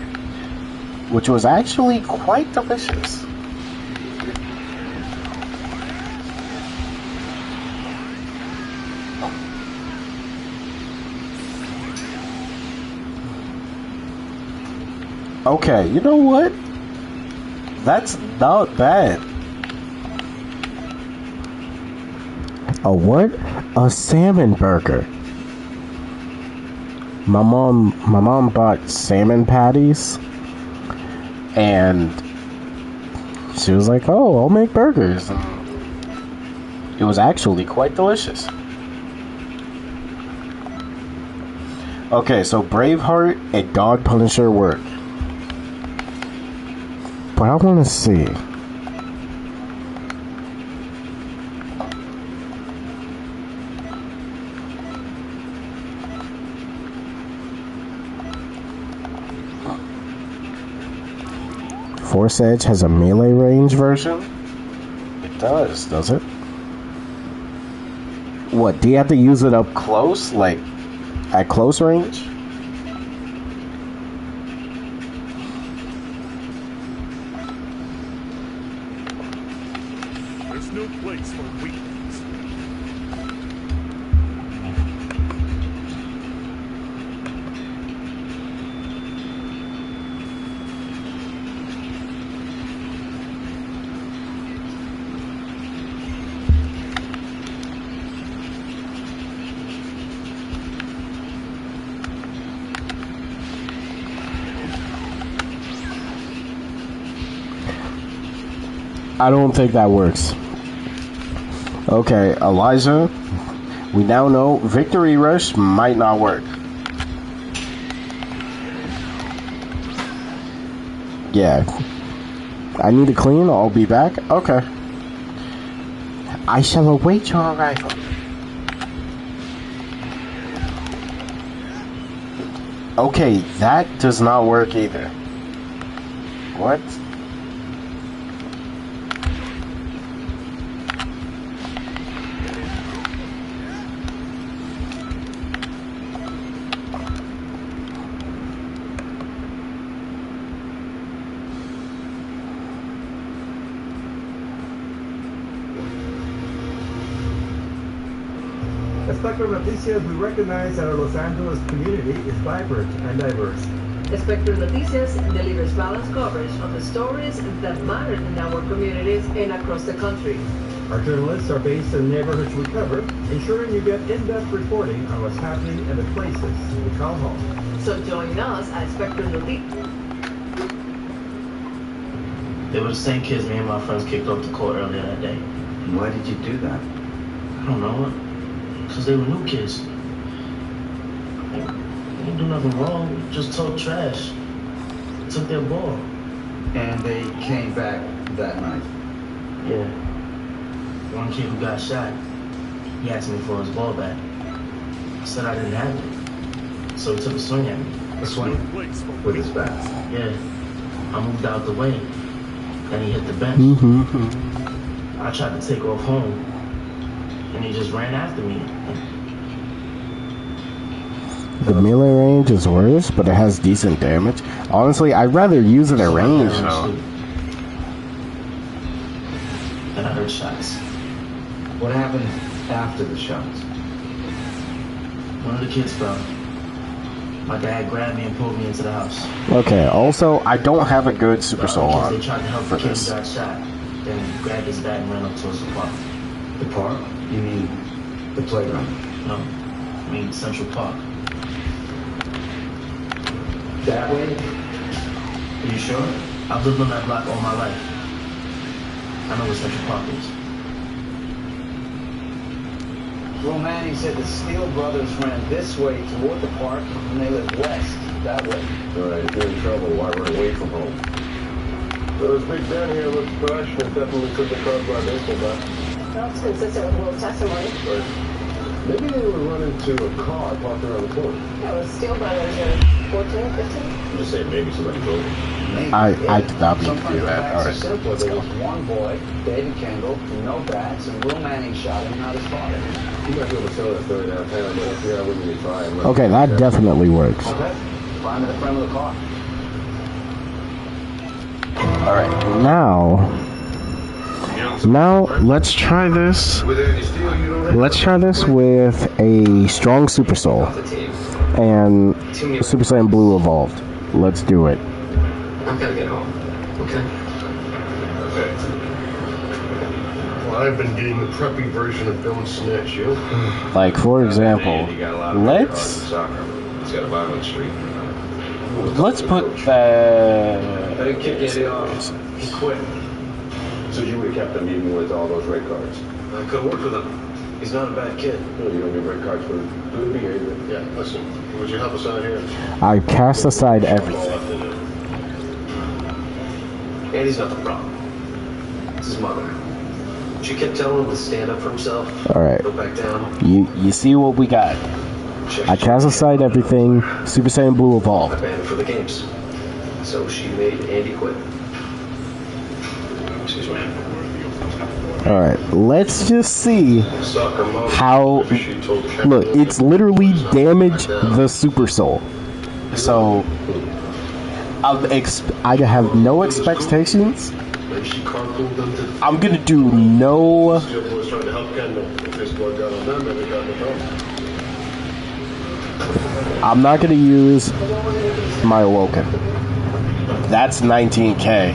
which was actually quite delicious. Okay, you know what? That's not bad. A what? A salmon burger. My mom bought salmon patties, and she was like, "Oh, I'll make burgers." It was actually quite delicious. Okay, so Braveheart and God Punisher work, but I want to see. Force Edge has a melee range version? It does it? What, do you have to use it up close? Like, at close range? There's no place for weaklings. I don't think that works. Okay, Elijah, we now know Victory Rush might not work. Yeah. I need to clean, I'll be back. Okay. I shall await your arrival. Okay, that does not work either. What? Spectrum Noticias, we recognize that our Los Angeles community is vibrant and diverse. Spectrum Noticias delivers balanced coverage of the stories that matter in our communities and across the country. Our journalists are based in the neighborhoods we cover, ensuring you get in-depth reporting on what's happening in the places we call home. So join us at Spectrum Noticias. They were the same kids me and my friends kicked off the court earlier that day. Why did you do that? I don't know. Because they were new kids. They didn't do nothing wrong. Just talked trash. Took their ball. And they came back that night. Yeah. One kid who got shot, he asked me for his ball back. I said I didn't have it. So he took a swing at me. A swing? With his bat? Yeah. I moved out the way. Then he hit the bench. I tried to take off home. And he just ran after me. The melee range is worse, but it has decent damage. Honestly, I'd rather use it at range, though. And I heard shots. What happened after the shots? One of the kids fell. My dad grabbed me and pulled me into the house. Okay, also, I don't have a good Super Soul They on tried to help for the kid this. who got shot. Then grabbed his bag and ran up towards the park. The park? You mean the playground? No, I mean Central Park. That way? Are you sure? I've lived on that block all my life. I know what Central Park is. Well, Manny said the Steele brothers ran this way toward the park, and they lived west, that way. All right, if you're in trouble, why run away from home? So this Big Ben here looks fresh, and it definitely could be caused by baseball bat. Well, it's consistent with Will's testimony. Right. Maybe they would run into a car parked around the corner. Yeah, it was Steele Brothers in 14, 15. I'm just saying, maybe somebody told me. Maybe, I did not mean to Sometimes do the that. facts are Alright, simple. let's There go. was one boy, David Kendall, no bats, and Will Manning shot him, not his father. You might be able to tell that story downtown, but if you're not willing to try and Okay, that definitely works. Okay, climb to the front of the car. Alright, now let's try this. Let's try this with a strong Super Soul and Super Saiyan Blue evolved. Let's do it. I've got to get home. Okay? Okay. Well, I've been getting the preppy version of Don't Snitch You. Like, for example, let's He's got a violent streak. put I didn't kick Andy off. He quit. So you would have kept him even with all those red cards? I could have worked with him. He's not a bad kid. No, you don't get red cards for good behavior. Yeah, listen, would you help us out here? I cast aside everything. Andy's not the problem. It's his mother. She kept telling him to stand up for himself. Alright. Go back down. You see what we got. I cast aside everything. Super Saiyan Blue I evolved. banned him for the games. So she made Andy quit. Excuse me. Alright, let's just see Soccer mom. how. She told Ken- Look, it's literally damage the Super Soul. So, I have no expectations. And she carpooled them to I'm gonna do no. Steel boys trying to help Kendall. If this boy got on them, and they got in the trouble. I'm not gonna use my Awoken. That's 19k.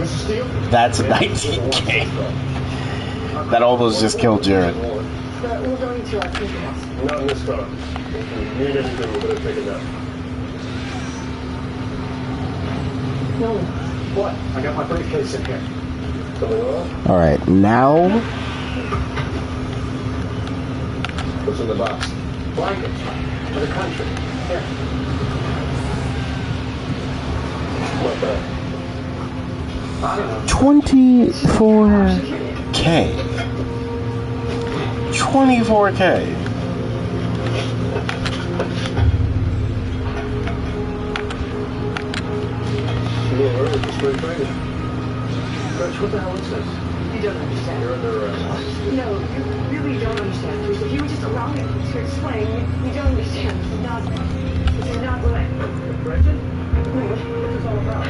Mr. Steele? That's 19k. That almost just killed Jared. We're going to our country house. Not in this car. If you need anything, we're gonna take it down. No. What? I got my briefcase in here. Coming on? Alright, now. What's in the box? Blankets for the country. Here. What the? I don't know. 24k. 24k. You know, early for spring training. Coach, what the hell is this? You don't understand. You're under arrest. No, you really don't understand. If you would just allow me to explain, you don't understand. This is not what I... Bridget? What's this all about?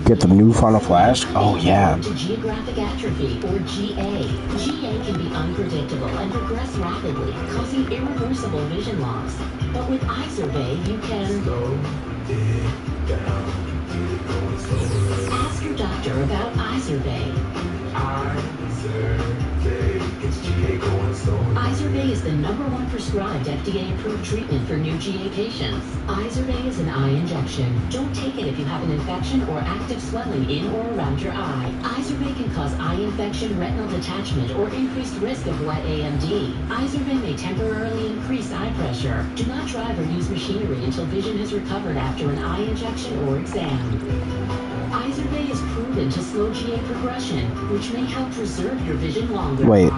Get the new Final Flash. Oh yeah. To geographic atrophy, or GA. GA can be unpredictable and progress rapidly, causing irreversible vision loss. But with eye survey, you can ask your doctor about eye survey. Izervay is the #1 prescribed FDA-approved treatment for new GA patients. Izervay is an eye injection. Don't take it if you have an infection or active swelling in or around your eye. Izervay can cause eye infection, retinal detachment, or increased risk of wet AMD. Izervay may temporarily increase eye pressure. Do not drive or use machinery until vision has recovered after an eye injection or exam. Izervay is proven to slow GA progression, which may help preserve your vision longer. Wait,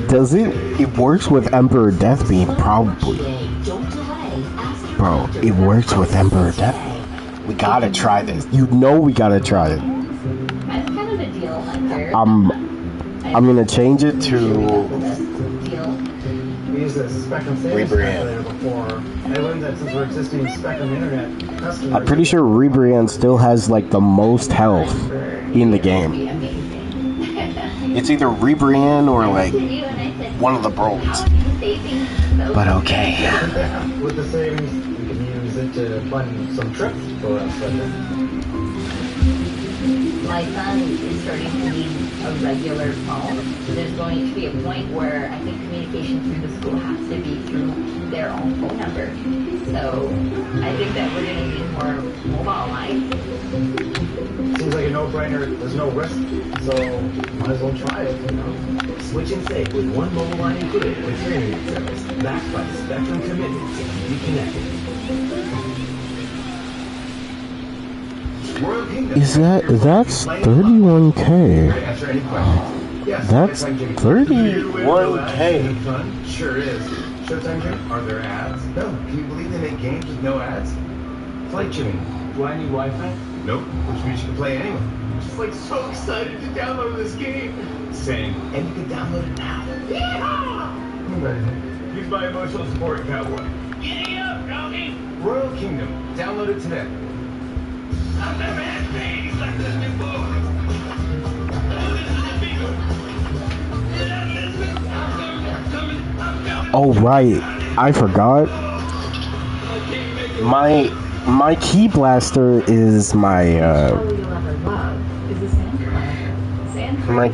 does it? It works with Emperor Death Beam, probably. Don't delay. Ask your Bro, doctor it about works with Emperor Death Izervay. Beam. We gotta try this. You know we gotta try it. That's kind of a deal, Hunter. I'm gonna change it to Deal. We used the Spectrum savings calculator before. I learned that since we're existing Spectrum Internet customers... I'm pretty sure Rebrian still has like the most health in the game. It's either Rebrian or like one of the bros. But okay. With the savings, we can use it to fund some trips for us, I think. My son is starting to need a regular phone. There's going to be a point where I think communication through the school has to be through their own phone number. So I think that we're going to need more mobile lines. Seems like a no-brainer. There's no risk, so might as well try it, you know. Switch and save with one mobile line included with streaming service, backed by the Spectrum commitment to keep you connected. Is that's 31K? That's 31K. Sure is. Showtime Jim? Are there ads? No. Can you believe they make games with no ads? Flight Jimmy. Do I need Wi-Fi? Nope. Which means you can play anywhere. I'm just like so excited to download this game. Same. And you can download it now. Yeehaw! He's my emotional support cowboy. Giddy up, doggy! Royal Kingdom. Download it today. I've never had babies like this before. Oh right, I forgot. My key blaster is my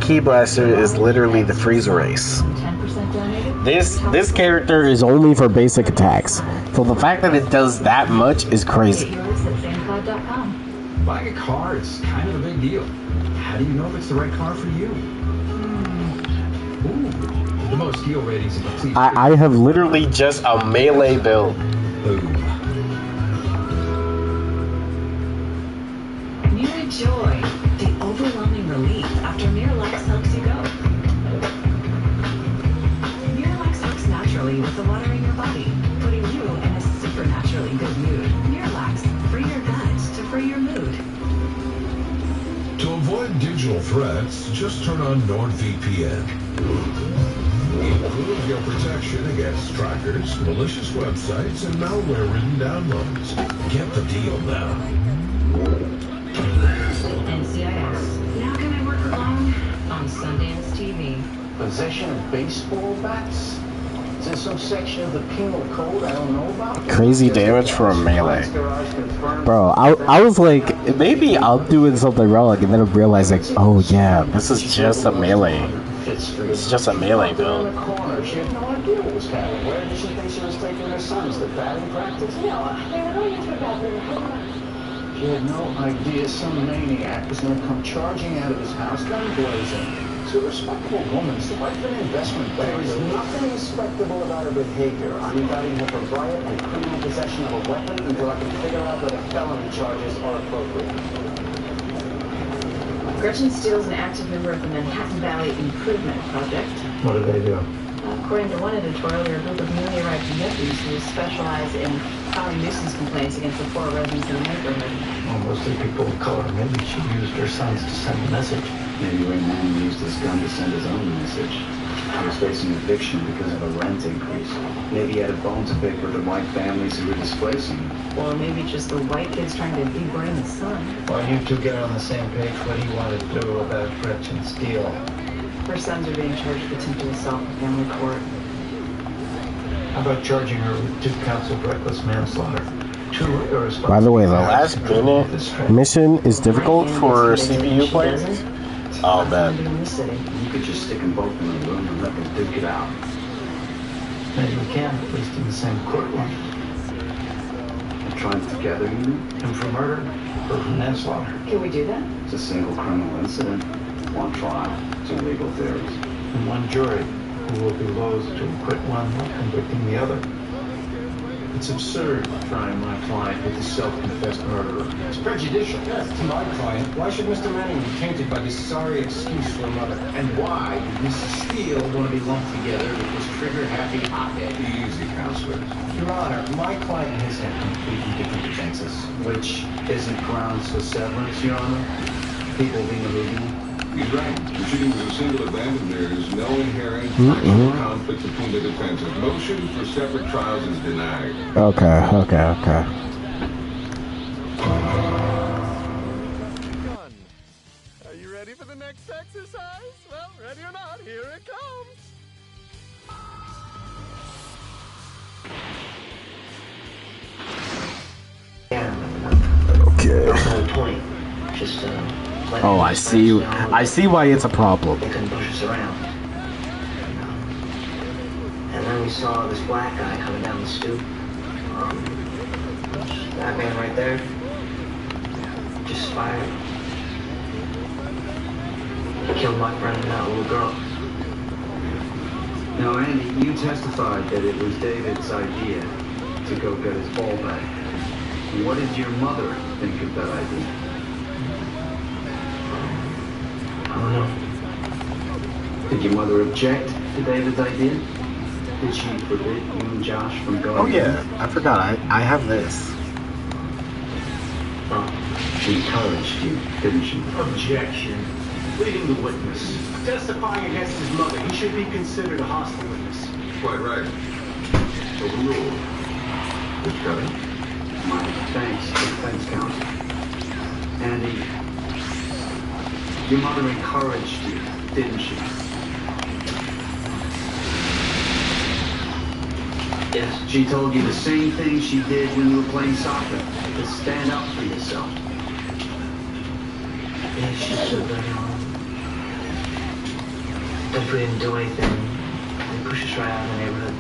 key blaster is literally the freezer race. This character is only for basic attacks, so the fact that it does that much is crazy. Buying a car is kind of a big deal. How do you know if it's the right car for you? Ooh, the most skill ratings in complete. I have literally just a melee build. Boom. You enjoy the overwhelming relief after Miralax helps you go. Miralax works naturally with the water in your body, putting you in a supernaturally good mood. Miralax, free your gut to free your mood. To avoid digital threats, just turn on NordVPN. Improve your protection against trackers, malicious websites, and malware-ridden downloads. Get the deal now. NCIS. Now can I work alone? On Sundance TV. Possession of baseball bats? Is there some section of the penal code I don't know about? Crazy damage for a melee. Bro, I was like, maybe I'm doing something wrong, and then I realized like, oh yeah, this is just a melee. It's just a melee build. She had no idea what was happening. Where did she think she was taking her sons to batting practice? No, they were going into a bathroom. She had no idea some maniac was going to come charging out of his house, gun blazing. She's a respectable woman. It's like an investment bank. There is nothing respectable about her behavior. I'm indicting her for riot and criminal possession of a weapon until I can figure out whether felony charges are appropriate. Gretchen Steele is an active member of the Manhattan Valley Improvement Project. What do they do? According to one editorial, they're a group of newly arrived deputies who specialize in filing nuisance complaints against the poor residents in the neighborhood. Well, mostly people of color. Maybe she used her sons to send a message. Maybe Ray Man used his gun to send his own message. He was facing eviction because of a rent increase. Maybe he had a bone to pick with the white families who were displacing him. Or maybe just the white kids trying to debrain the son. Well, you two get on the same page. What do you want to do about Gretchen Steele? Her sons are being charged with attempted assault in family court. How about charging her with 2 counts of reckless manslaughter? 2 irresponsible. By the way, the last minute mission is difficult for CPU players. I'll bet. You could just stick them both in a room and let them duke it out. Maybe we can, at least in the same courtroom. Tried together, you mean? And for murder or for manslaughter. Can we do that? It's a single criminal incident, 1 trial, 2 legal theories. And 1 jury who will be loath to acquit one while convicting the other. It's absurd trying my client with a self-confessed murderer. It's prejudicial. Yes, to my client. Why should Mr. Manning be tainted by this sorry excuse for a mother? And why did Mrs. Steele want to be lumped together with this trigger-happy hothead? Easy, counselor. Your Honor, my client and his have completely different defenses. Which isn't grounds for severance, Your Honor? People being illegal. He's right. The shooting was a single event, and there is no inherent actual conflict between the defenses. Motion for separate trials is denied. Okay. Are you ready for the next exercise? Well, ready or not, here it comes. Okay. Point. Just Oh, I see. I see why it's a problem. They couldn't push us around. And then we saw this black guy coming down the stoop. That man right there just fired. Killed my friend and that little girl. Now, Andy, you testified that it was David's idea to go get his ball back. What did your mother think of that idea? I don't know. Did your mother object to David's idea? Did she forbid you and Josh from going? Oh yeah, I forgot. I have this. Oh, she encouraged you, didn't she? Objection. Leading the witness. Testifying against his mother, he should be considered a hostile witness. Quite right. Overruled. Mr. Cutting? My thanks to defense counsel. Andy, your mother encouraged you, didn't she? Yes. She told you the same thing she did when you were playing soccer, to stand up for yourself. Yeah, she said that, if we didn't do anything, they push us right out of the neighborhood.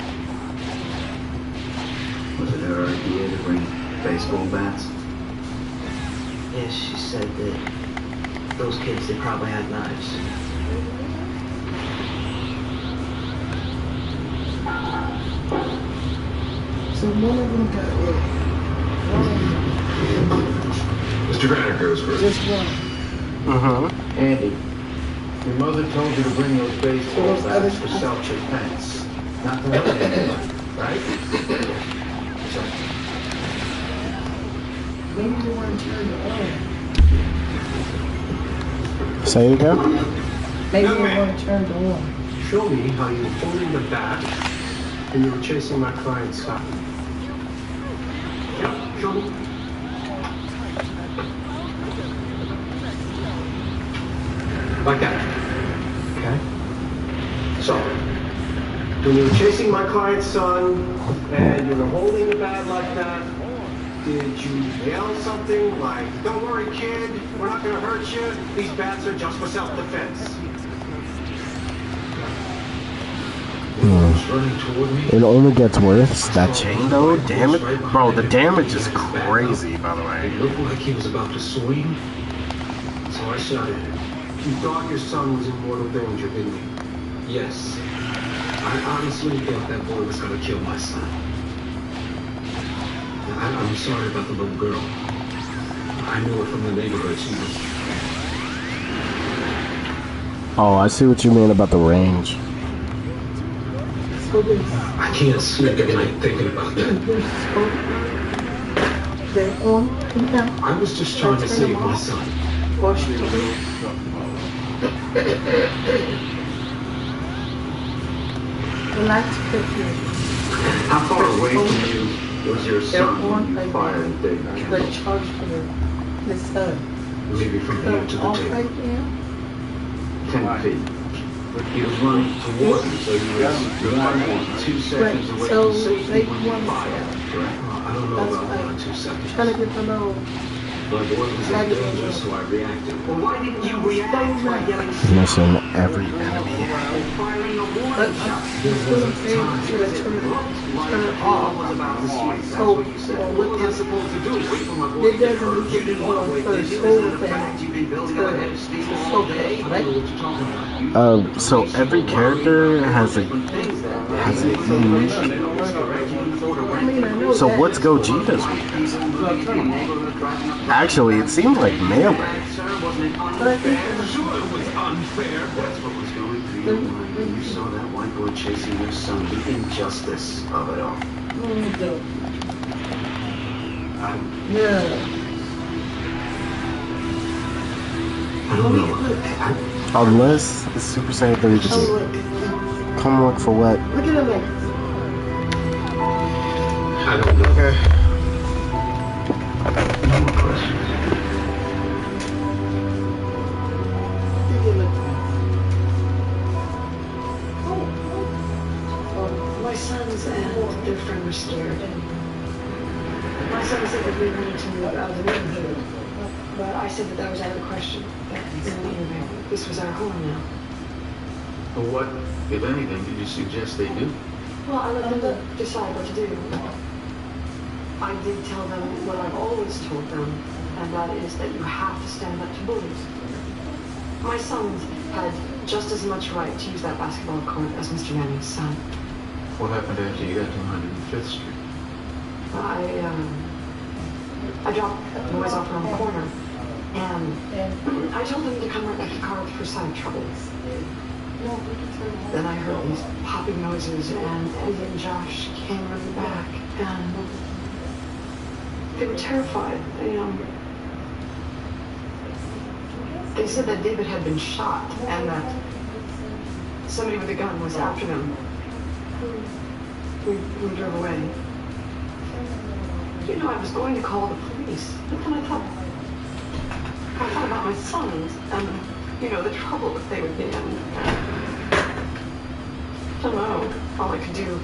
Was it her idea to bring baseball bats? Yes, she said that those kids, they probably had knives. So one of them got Mr. Granner goes first. just one. Andy, your mother told you to bring those baseball bats for self-defense. not to hurt anyone, right? Maybe you weren't turned on. Say it again. Maybe you weren't turned on. Show me how you were holding the bat and you were chasing my client's son. Yeah, show me. Like that. Okay? So, when you were chasing my client's son and you were holding the bat like that, did you yell something like, "Don't worry, kid, we're not gonna hurt you. These bats are just for self-defense"? Running toward me. It only gets worse. That Chain though, damn it, bro. The damage is crazy, by the way. It looked like he was about to swing, so I shouted. You thought your son was in mortal danger, didn't you? Yes. I honestly thought that boy was gonna kill my son. I'm sorry about the little girl. I knew her from the neighborhood. She was... Oh, I see what you mean about the range. I can't sleep at night thinking about that. I was just trying to save my son. Relax quickly. How far away from you Was your son when you fired David They Campbell? charged his son. Maybe from here to the Off table. right now? 10 feet. He was running toward you, so you were more 2 seconds away So from safety they when you want to fired, correct? I don't know That's about right. more than 2 seconds. Trying to get to know. But it wasn't that dangerous, so I reacted. Well, why didn't you react by yelling Missing every enemy. and firing a warning But shot? he's still saying to turn it off. So What was I supposed to do? Wait for my boy it to get doesn't hurt? need to be on Wait, first this whole isn't the thing fact you've been building up ahead of steam all day. I don't know what you're talking about. So every character has a unique. So what's Gogeta's weakness? Actually, it seems like melee. But I think Sure, it was unfair. That's what was going through your mind when you saw that white boy chasing your son. The injustice of it all. yeah. I don't know. Unless the Super Saiyan 3 Come can look. come look for what? Look at him there. I don't know. Okay. No more questions. Give me a look. My sons and their friend were scared. My son said that we wanted to move out of the neighborhood. But I said that was out of the question. That, this was our home now. Well, what, if anything, did you suggest they do? Well, I let them decide what to do. I did tell them what I've always told them, and that is that you have to stand up to bullies. My sons had just as much right to use that basketball court as Mr. Manning's son. What happened after you got to 105th Street? I dropped the boys off around the corner, and I told them to come right back to the car for side trouble. Then I heard these popping noises, and Eddie and Josh came running back, and they were terrified. They said that David had been shot, and that somebody with a gun was after them. We drove away. I was going to call the police, but then I thought about my sons and, the trouble that they would be in. I don't know. All I could do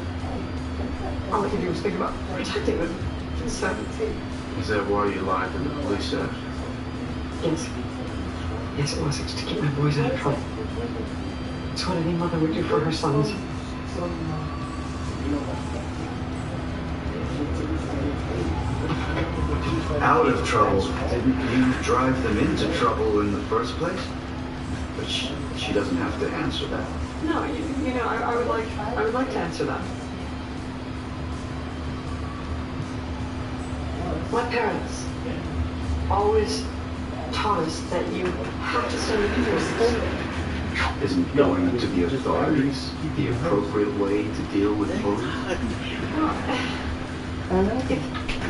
was think about protecting them. So, Is that why you lied to the police after? yes. Yes, it was. It's to keep my boys out of trouble. It's what any mother would do for her sons. Out of trouble? Didn't you drive them into trouble in the first place? But she doesn't have to answer that. No, I would like to answer that. My parents always taught us that you have to stand up for yourself. Isn't going to the authorities the appropriate way to deal with bullies?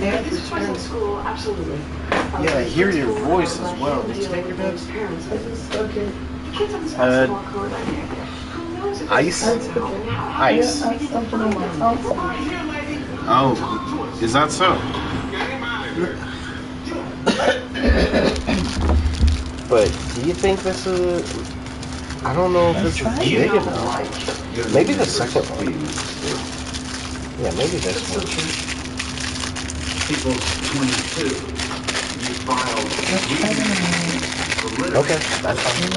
If this was in school, absolutely. Yeah, I hear your voice as well. Did you take your meds? Okay. Kids on the basketball court, who knows if Ice? Ice. Something on my tongue. Oh, is that so? But do you think this is? I don't know if this is big enough. Maybe the second one. Yeah, maybe this one. People 22. You filed. Okay, that's fine.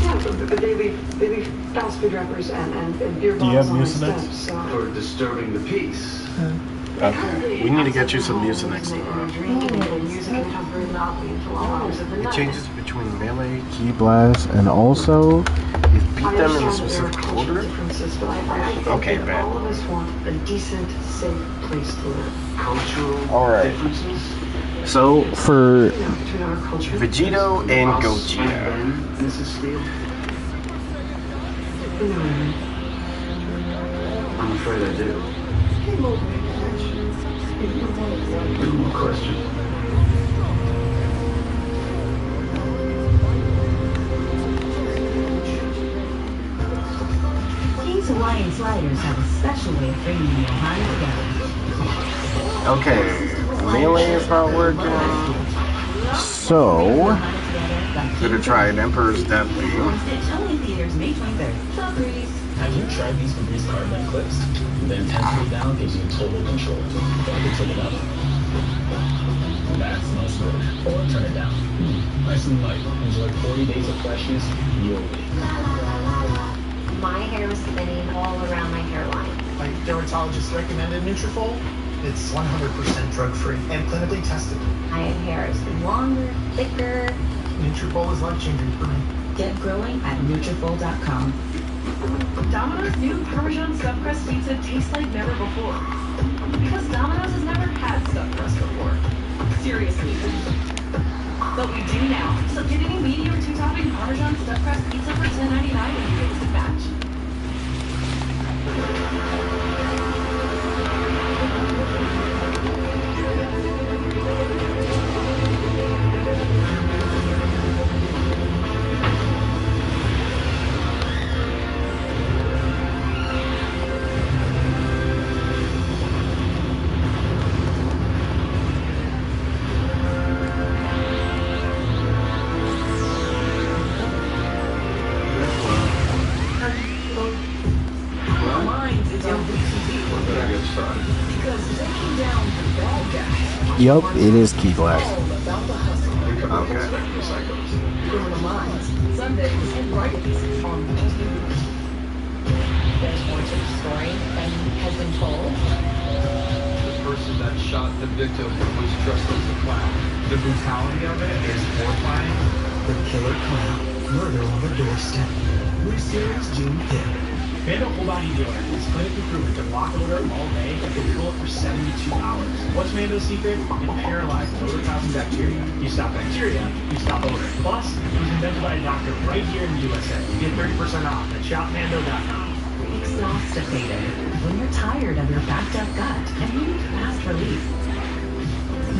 Yeah, but they leave fast food wrappers and beer Do you have bottles on the Mucinex? steps. So. For disturbing the peace. Okay. We need to get you some Mucinex. It It changes between melee. Key blast, and also You beat them in a specific order? Okay, bad. All of us want a decent, safe place to live. Cultural Alright. differences? So for Between our culture. Vegito and Gogeta. Mrs. Steele? I'm afraid I do. No more questions. King's Hawaiian Sliders have a special way of bringing you Ohio together. Okay, melee is not working. So, Gonna try an Emperor's Death Beam. Only theaters May 23rd. Febreze. Have you tried these Febreze carbon clips? The intensity down gives you total control. I can turn it up. That's no good. Or turn it down. Nice and light. Enjoy 40 days of freshness your way. My hair was thinning all around my hairline. My dermatologist recommended Nutrafol. It's 100% drug-free and clinically tested. My hair is longer, thicker. Nutrafol is life-changing for me. Get growing at Nutrafol.com. Domino's new Parmesan stuffed crust pizza tastes like never before. Because Domino's has never had stuffed crust before. Seriously. But we do now. So get any medium or two-topping Parmesan stuffed crust pizza for $10.99 when you mix and match. yup, it is Key Black. There's more to the story than has been told. The person that shot the victim was dressed as the clown. The brutality of it is horrifying. The killer clown, murder on the doorstep. New series June 5th. Bando Whole Body Dealer is clinically proven to block odor all day and control it for 72 hours. What's Mando's secret? It paralyzes odor-causing bacteria. You stop bacteria, you stop odor. Plus, it was invented by a doctor right here in the USA. You get 30% off at shopmando.com. Exhausticated. When you're tired of your backed up gut and you need fast relief.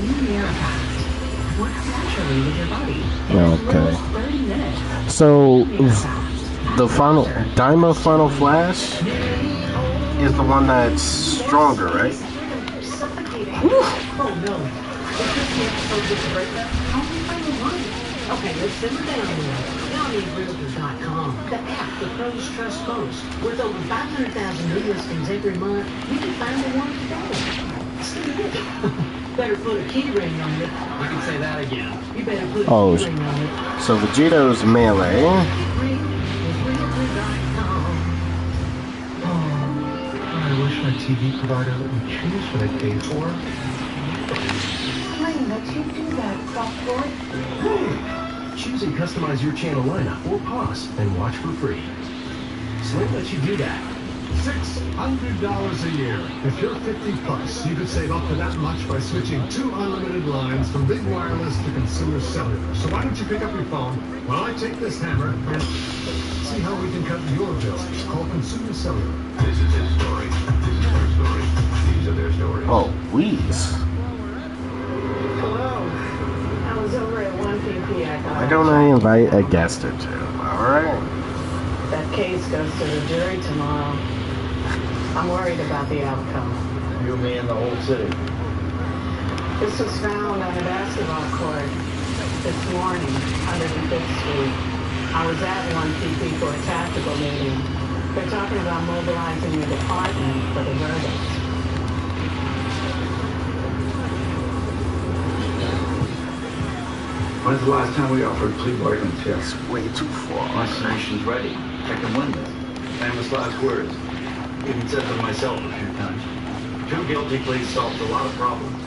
New Mirafast. Works naturally with your body. In as little as 30 minutes. So, the final Daima Final Flash is the one that's stronger, right? Oh no. Okay, let's simmer down now. YoungNeedRealtor.com, the app the pros trust most. With over 500,000 new listings every month, you can find the one today. Better put a key ring on it. You can say that again. You better put a key ring on it. So Vegeto's melee. I wish my TV provider let me choose what I paid for. Claim that you do that, softboy. Hey! Choose and customize your channel lineup or pause and watch for free. Sling lets you do that. $600 a year. If you're 50 plus, you could save up to that much by switching 2 unlimited lines from Big Wireless to Consumer Cellular. So why don't you pick up your phone while I take this hammer and see how we can cut your bills. Call Consumer Cellular. This is his story. This is their story. These are their stories. Oh, please. Hello. I was over at 1PP. Why don't I invite a guest or two? Alright. That case goes to the jury tomorrow. I'm worried about the outcome. You, me, and the whole city. This was found on a basketball court this morning, 105th Street. I was at 1PP for a tactical meeting. They're talking about mobilizing the department for the verdict. When's the last time we offered plea bargains here? It's way too far. My submission's ready. I can win this. Famous last words. Even said them myself a few times. 2 guilty pleas solved a lot of problems.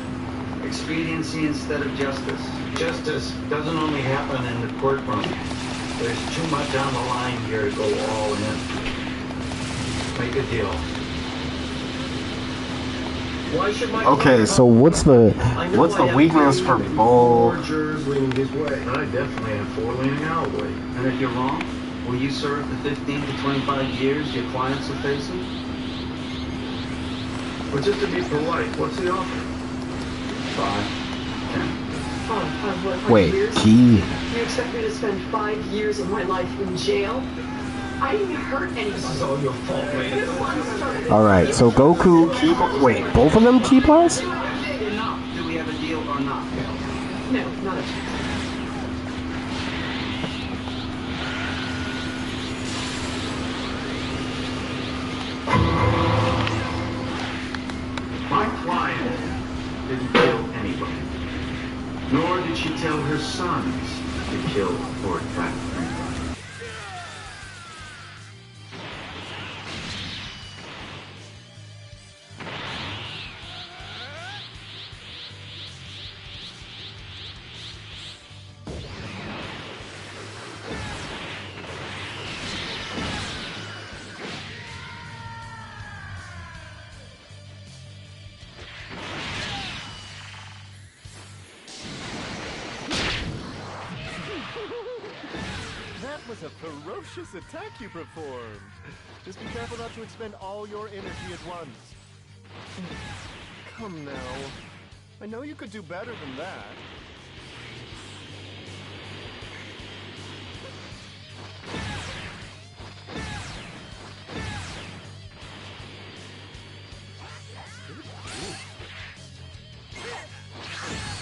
Expediency instead of justice. Justice doesn't only happen in the courtroom. There's too much on the line here to go all in. Make a deal. Why should my Okay, so what's the weakness for both? Jurors leaning his way. I definitely have 4 leaning our way. And if you're wrong, will you serve the 15 to 25 years your clients are facing? Well, just to be polite, what's the offer? 5, 10. Wait, years? Key. You expect me to spend 5 years of my life in jail? I didn't hurt anyone. This is all your fault, man. This one started. Alright, so Goku keep... Wait, both of them keep less? Do we have a deal or not? No, not a chance. My client didn't kill anybody. Nor did she tell her sons to kill or attack anybody. That was a ferocious attack you performed. Just be careful not to expend all your energy at once. Come now. I know you could do better than that.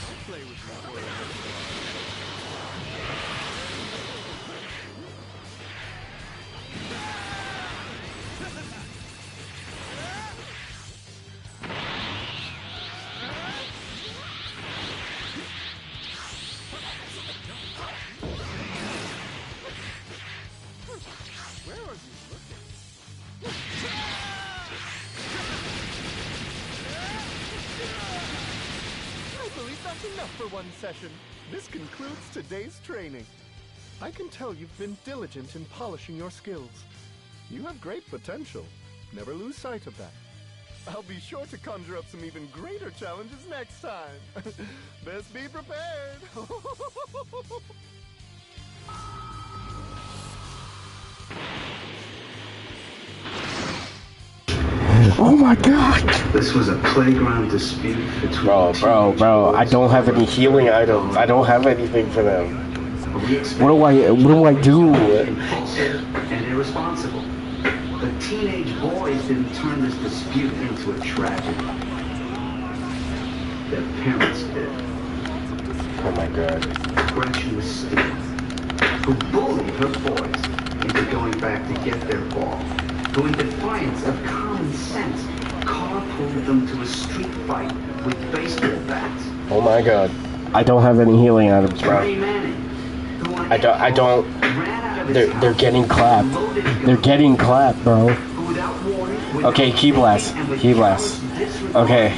I'll play with you for a little while. Where are you looking? I believe that's enough for one session. This concludes today's training. I can tell you've been diligent in polishing your skills. You have great potential. Never lose sight of that. I'll be sure to conjure up some even greater challenges next time. Best be prepared. Oh my god! This was a playground dispute between Bro, I don't have any healing items. I don't have anything for them. What do I do? impulsive and irresponsible. The teenage boys didn't turn this dispute into a tragedy. Their parents did. Oh my god. Gretchen was Steve, who bullied her boys into going back to get their ball, who in defiance of common sense carpooled them to a street fight with baseball bats. Oh my god. I don't have any healing items, bro. I don't. They're getting clapped. They're getting clapped, bro. Okay, keep less. Keep less. Okay.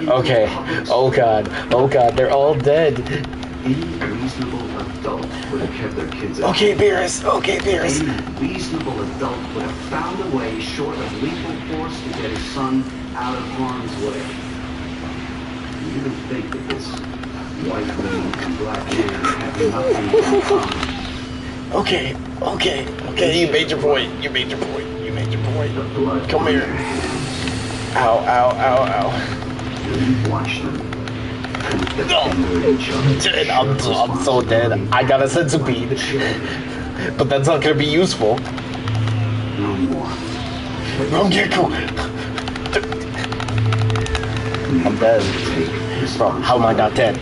Okay. Oh god. Oh god. They're all dead. Any reasonable adult would have kept their kids out. Okay, Beerus. Okay, Beerus. Any reasonable adult would have found a way, short of lethal force, to get his son out of harm's way. You don't think that this white man and black man have nothing in common? Okay. You made your point. You made your point. Come here. Ow. Watch them. No. Dead. I'm so dead. I got a centipede. But that's not gonna be useful. No more. Rongeku! I'm dead. Bro, how am I not dead?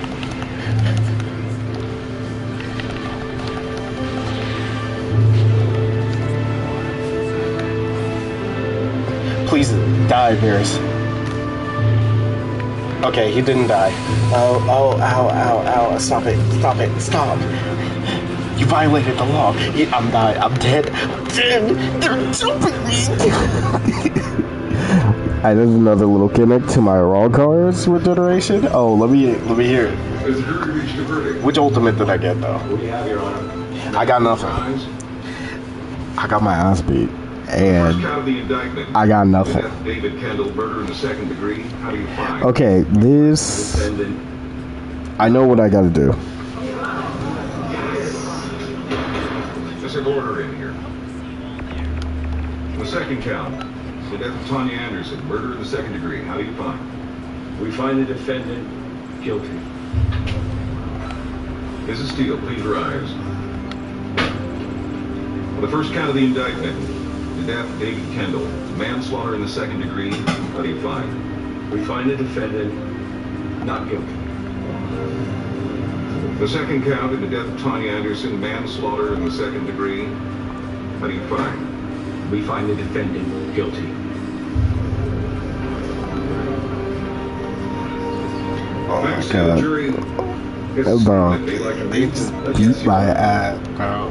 Please die, Beerus. Okay, he didn't die. Ow. Stop it. You violated the law. I'm dead. They're jumping me. There's another little gimmick to my raw cards regeneration. Oh, let me hear it. Which ultimate did I get though? I got nothing. I got my ass beat. And I got nothing. Okay, this... I know what I gotta do. There's an order in here. The second count. The death of Tanya Anderson, murder in the second degree. How do you find? We find the defendant guilty. Mrs. Steele, please rise. On the first count of the indictment, the death of David Kendall, manslaughter in the second degree, how do you find? We find the defendant not guilty. The second count in the death of Tanya Anderson, manslaughter in the second degree, how do you find? We find the defendant guilty. Oh my Thanks to the god. jury. Bro, they just beat my ass, bro.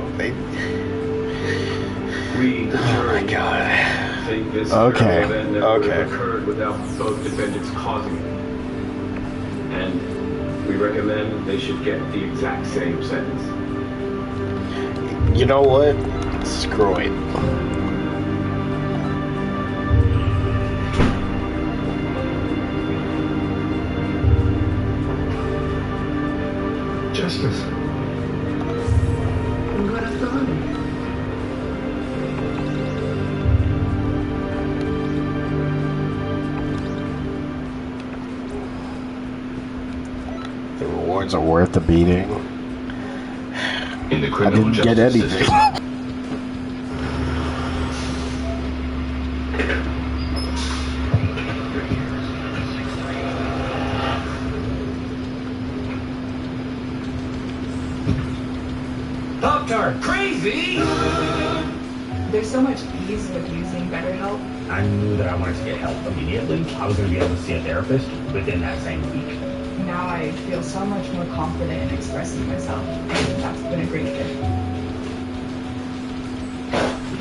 We, the Oh my jury, god. think this Okay, event never would have okay. occurred without both defendants causing it. And we recommend they should get the exact same sentence. You know what? Screw it. Justice. Good authority. The rewards are worth the beating. In the I criminal didn't get justice anything. system, Pop-Tart, crazy! There's so much ease with using BetterHelp. I knew that I wanted to get help immediately. I was going to be able to see a therapist within that same week. Now I feel so much more confident in expressing myself, and that's been a great gift.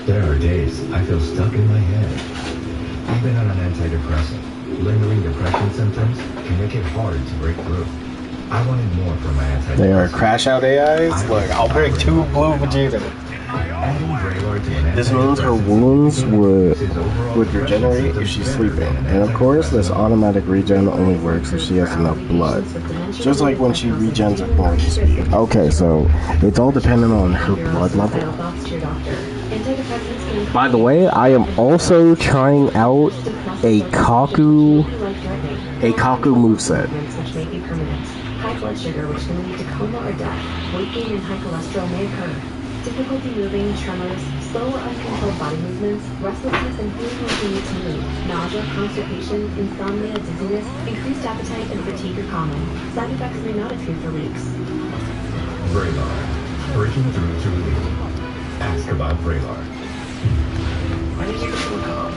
There are days I feel stuck in my head. Even on an antidepressant, lingering depression symptoms can make it hard to break through. I wanted more from my antidepressant. They are crash out AIs? Look, I'll bring 2 blue Vegeta. This means her wounds would regenerate if she's sleeping. And of course, this automatic regen only works if she has enough blood. Just like when she regens at normal speed. Okay, so it's all dependent on her blood level. By the way, I am also trying out a Kaku moveset. Which may be permanent. High blood sugar, which can lead to coma or death. Weight gain and high cholesterol may occur. Difficulty moving, tremors, slow or uncontrolled body movements, restlessness and feeling like you need to move. Nausea, constipation, insomnia, dizziness, increased appetite, and fatigue are common. Side effects may not appear for weeks. Vraylar, breaking through to relief. Ask about Vraylar. Why did you feel calm?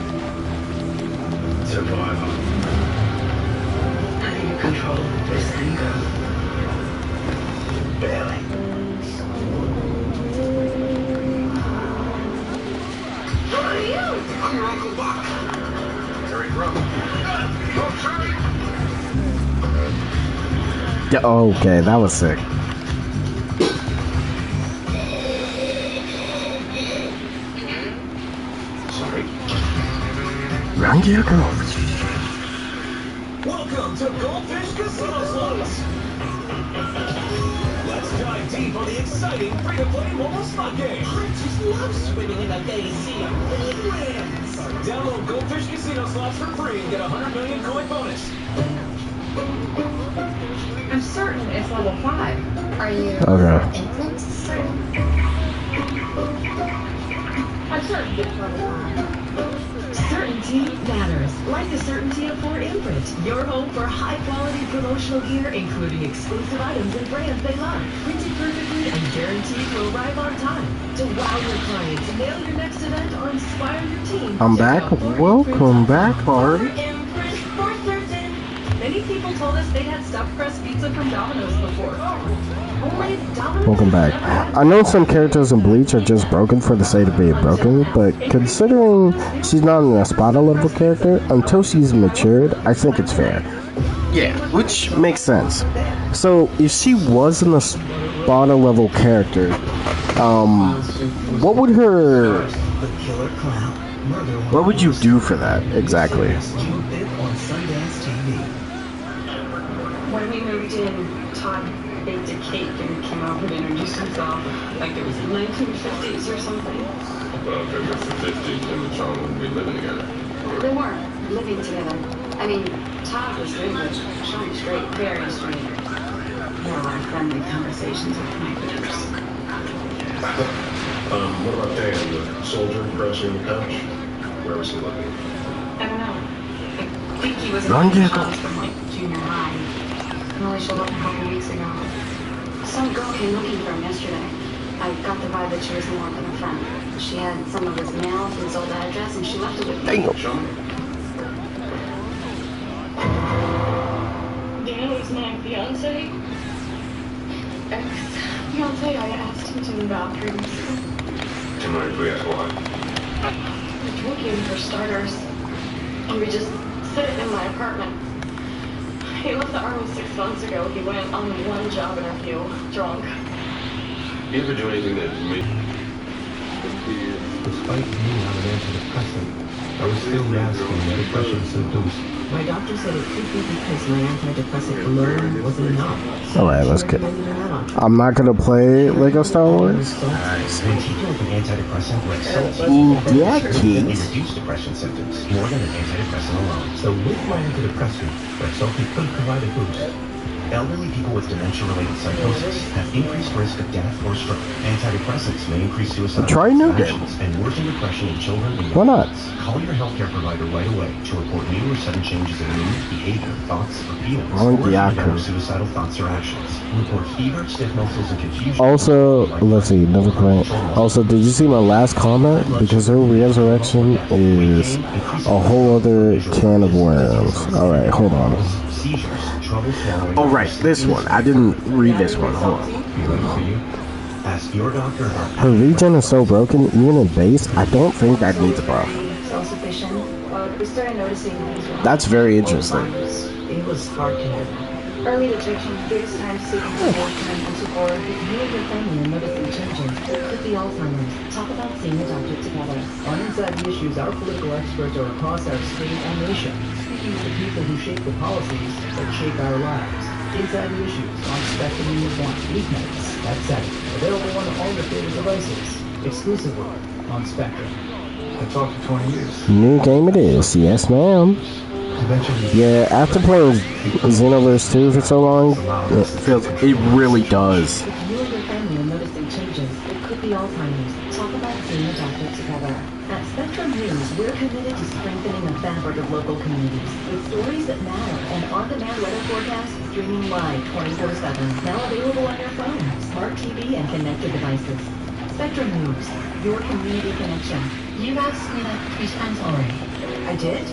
Survival. How do you control this anger? Barely. Who are you? I'm your Uncle Buck. Harry Crumb. Yeah, okay, that was sick. Sorry. Round your girl. Welcome to Goldfish Casino Slots! Let's dive deep on the exciting free-to-play mobile slot game! I just love swimming in a sea of big wins! Download Goldfish Casino Slots for free and get a 100 million coin bonus! I'm certain it's level 5. Are you Okay. certain? I'm certain it's level 5. Certainty matters, like the certainty of Ford Imprint. Your home for high-quality promotional gear, including exclusive items and brands they love. Printed perfectly and guaranteed to arrive on time. To wow your clients, nail your next event, or inspire your team. I'm back. Welcome back, Harvey. Imprint for certain. Many people told us they had stuffed crust pizza from Domino's before. Only Domino's. Welcome back. I know some characters in Bleach are just broken for the sake of being broken, but considering she's not an Espada level character, until she's matured, I think it's fair. Yeah, Which makes sense. So, if she was an Espada level character, what would her... What would you do for that, exactly? When we moved in, Todd baked a cake and came over to introduce himself like it was the 1950s or something. Well, if it was the 50s, then the child wouldn't be living together. They weren't living together. I mean, Todd was good, but Sean straight, very straight. We had a lot of friendly conversations with my neighbors. What about Dan, the soldier crouching on the couch? Where was he looking? I don't know. I think he was in Run, the Jacob. shots from like junior high. He only showed up a couple weeks ago. Some girl came looking for him yesterday. I got the vibe that she was more than a friend. She had some of his mail, his old address, and she left it with me. Show me. Dan was my fiance. Ex-fiance, I asked him to in bathrooms. Do you mind if we ask why? Drinking, for starters. And we just sit in my apartment. He left the Army 6 months ago. He went on one job interview, drunk. You ever do anything that made... Despite being on an antidepressant, I was still masking the depression symptoms. My doctor said it could be because my antidepressant alone wasn't enough. Alright, let's get. I'm not gonna play Lego Star Wars. When taking an antidepressant like Yeah, kids. reduce depression symptoms more than an antidepressant alone. So with my antidepressant, Rexulti could provide a boost. Elderly people with dementia-related psychosis have increased risk of death or stroke. Antidepressants may increase suicide and worsen depression in children and Why not? adults. Call your healthcare provider right away to report new or sudden changes in mood, behavior, thoughts, or feelings, or to develop suicidal thoughts or actions. Report fever, stiff muscles, and confusion. Also, let's see, another point. Also, did you see my last comment? Because her resurrection is a whole other can of worms. Alright, hold on. Oh, right, this one. I didn't read this one. Hold on. Ask your doctor about Her regen is so broken, even in base, I don't think that needs a buff. Self-sufficient, but we started noticing things wrong. That's very interesting. It was hard to know. Early detection, biggest time seeking support and support. If you and your family are noticing changes, it could be Alzheimer's. Talk about seeing a doctor together. On Inside the Issues, our political experts are across our state and nation, speaking with the people who shape the policies that shape our lives. Inside the Issues on Spectrum News 1, weeknights at 7. Available on all your favorite devices, exclusively on Spectrum. That's all for 20 years. New game it is. Yes, ma'am. Yeah, after playing Xenoverse 2 for so long, it really does. If you and your family are noticing changes, it could be Alzheimer's. Talk about seeing a doctor together. At Spectrum News, we're committed to strengthening the fabric of local communities with stories that matter and on-demand weather forecasts streaming live 24/7. Now available on your phone, smart TV, and connected devices. Spectrum News, your community connection. You've asked me that 3 times already. I did?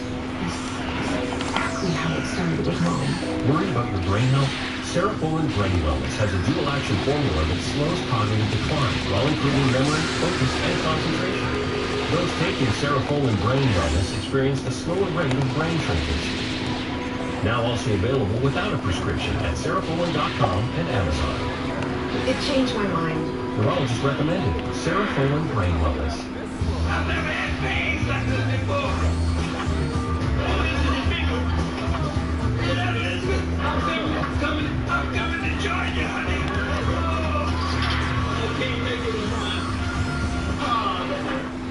Exactly how it started with Mom. Worried about your brain health? Cerefolin Brain Wellness has a dual-action formula that slows cognitive decline while improving memory, focus, and concentration. Those taking Cerefolin Brain Wellness experience a slower rate of brain shrinkage. Now also available without a prescription at cerefolin.com and Amazon. It changed my mind. Neurologist recommended Cerefolin Brain Wellness. I've never had pains like this before. I'm coming to join you, honey. I can't make it.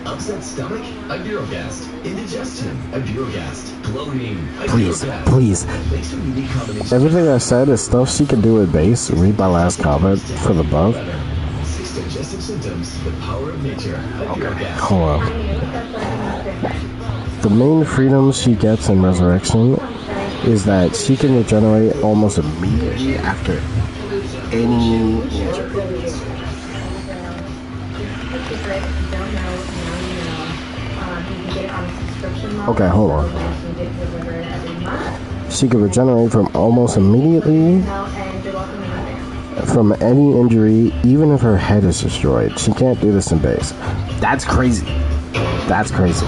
Upset stomach? Iberogast. Indigestion? Iberogast. Bloating? Please, Iberogast. please. Thanks to a unique combination. Everything I said is stuff she can do with base. Read my last comment for the buff. 6 digestive symptoms. The power of nature. Iberogast. Hold on. The main freedom she gets in Resurrection is that she can regenerate almost immediately after any injury. Okay, hold on. She can regenerate from almost immediately from any injury, even if her head is destroyed. She can't do this in base. That's crazy. That's crazy.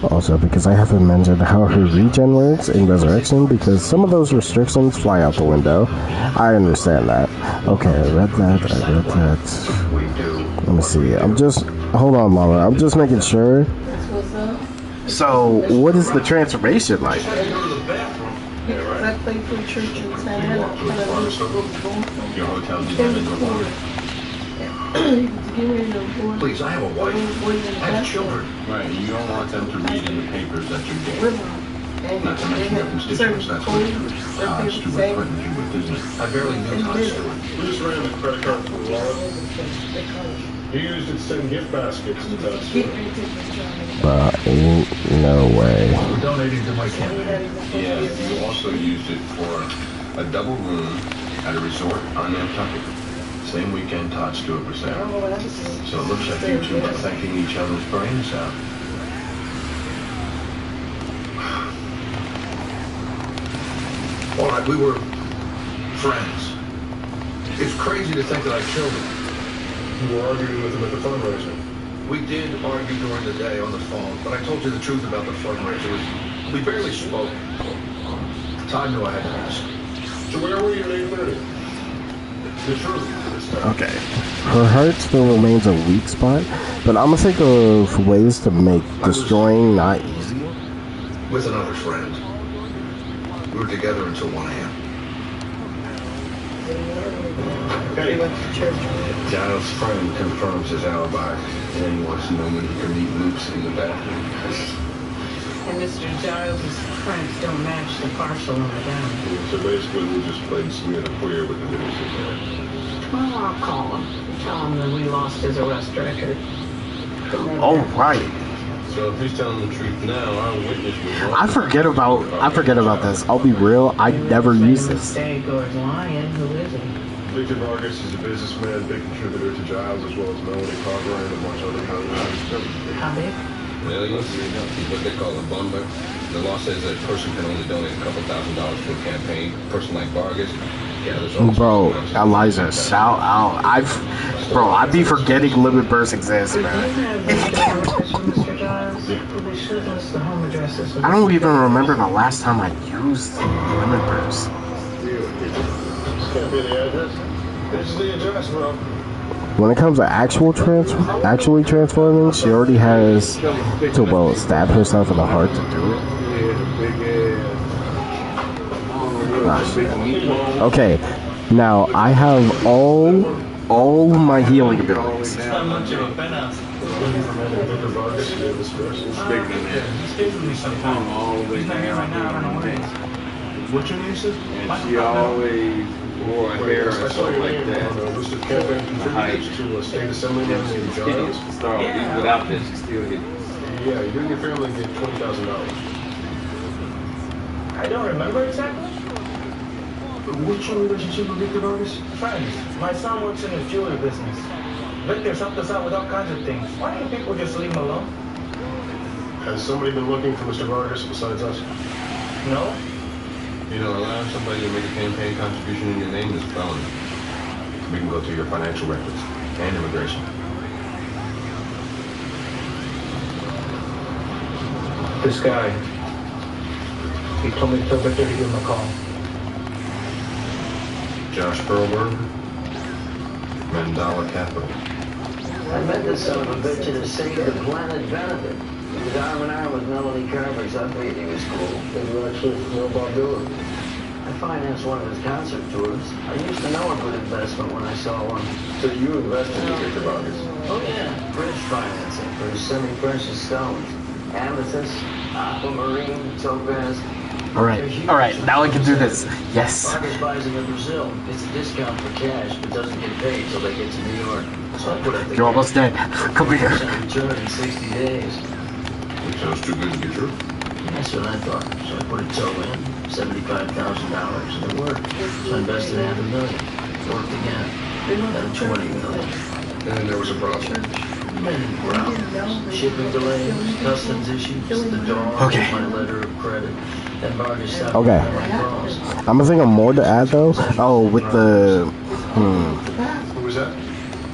Also, because I haven't mentioned how her regen works in Resurrection, because some of those restrictions fly out the window. I understand that. Okay, I read that. Let me see. Hold on, Mama. I'm just making sure. So, what is the transformation like? I played for church in Santa Ana. Your hotel Please, I have a wife. I have children. Right, you don't want them to read in the papers that you're gay. Not to mention your constituents, that's what stupid friends you would I barely knew Todd Stewart. We just ran the credit card through the wallet. He used it to send gift baskets to Todd Stewart. Ain't no way. We're donating to my campaign. Yeah, you also used it for a double room at a resort on Nantucket. Same weekend Todd Stewart was there. So it looks like you two are thinking each other's brains out. All right, we were friends. It's crazy to think that I killed him. You were arguing with him at the fundraiser. We did argue during the day on the phone, but I told you the truth about the fundraiser. We barely spoke. Todd knew I had to ask. So where were you at 8:30? The truth. Okay. Her heart still remains a weak spot, but I'm gonna think of ways to make destroying not easy. With another friend. We were together until 1 a.m. Hey. Giles' friend confirms his alibi, and then he wants to know when he can meet Luke's in the bathroom. And Mr. Giles' prints don't match the partial on the down. So basically, we just played smear the queer with the news there. Well, I'll call him. Tell him that we lost his arrest record. Oh, right. So if he's telling the truth now, our witness was wrong. I forget about this. I'll be real. I never use this. Mistake or is lying. Who is he? Victor Vargas is a businessman, big contributor to Giles, as well as Melanie Carver and a bunch of other colleagues. How big? Millions? What they call a bundler. The law says that a person can only donate a couple $1,000s to a campaign. A person like Vargas, yeah, there's always Bro, Eliza, shout out. I'd be forgetting limit bursts exist, man. I don't even remember the last time I used limit bursts. Can't be the address. This is the address, bro. When it comes to actually transforming, she already has to stab herself in the heart to do it. Okay, now I have all my healing abilities. Victor Vargas gave us first. He's giving me some time. He's not here right now. I don't know where he is. What's your name, sis? And she always wore a hair or something like that. List of campaign contributors to a state assemblyman named Giles. Even without this, she's still here. Yeah, you and your family get $20,000. I don't remember exactly. What's your relationship with Victor Vargas? Friends. My son works in the jewelry business. Victor's helped us out with all kinds of things. Why don't people just leave him alone? Has somebody been looking for Mr. Vargas besides us? No. You know, allowing somebody to make a campaign contribution in your name is a felony. We can go through your financial records and immigration. This guy. He told me to tell Victor to give him a call. Josh Perlberg, Mandala Capital. I met this son of a bitch at a Save the Planet benefit. He was arm in arm with Melanie Carver, so I figured he was cool. Did you actually know Bob Dylan? I financed one of his concert tours. I used to know a good investment when I saw one. So you invested in Victor Vargas? Oh yeah, bridge financing for his semi-precious stones. Amethyst, aquamarine, topaz. All right, now I can do this. Yes. Vargas buys them in Brazil. Gets a discount for cash, but doesn't get paid till they get to New York. So I put up the You're almost dead. Come here. return in 60 days. Which sounds too good to be true. That's what I thought. So I put a toe in, $75,000, and it worked. So I invested $500,000. Worked again. Then $20 million. And then there was a problem. Many problems. Shipping delays, customs issues, the dog, Okay. my letter of credit. Then Vargas stopped Okay. my calls. I'm gonna think of more to add though. Oh, with the Who was that?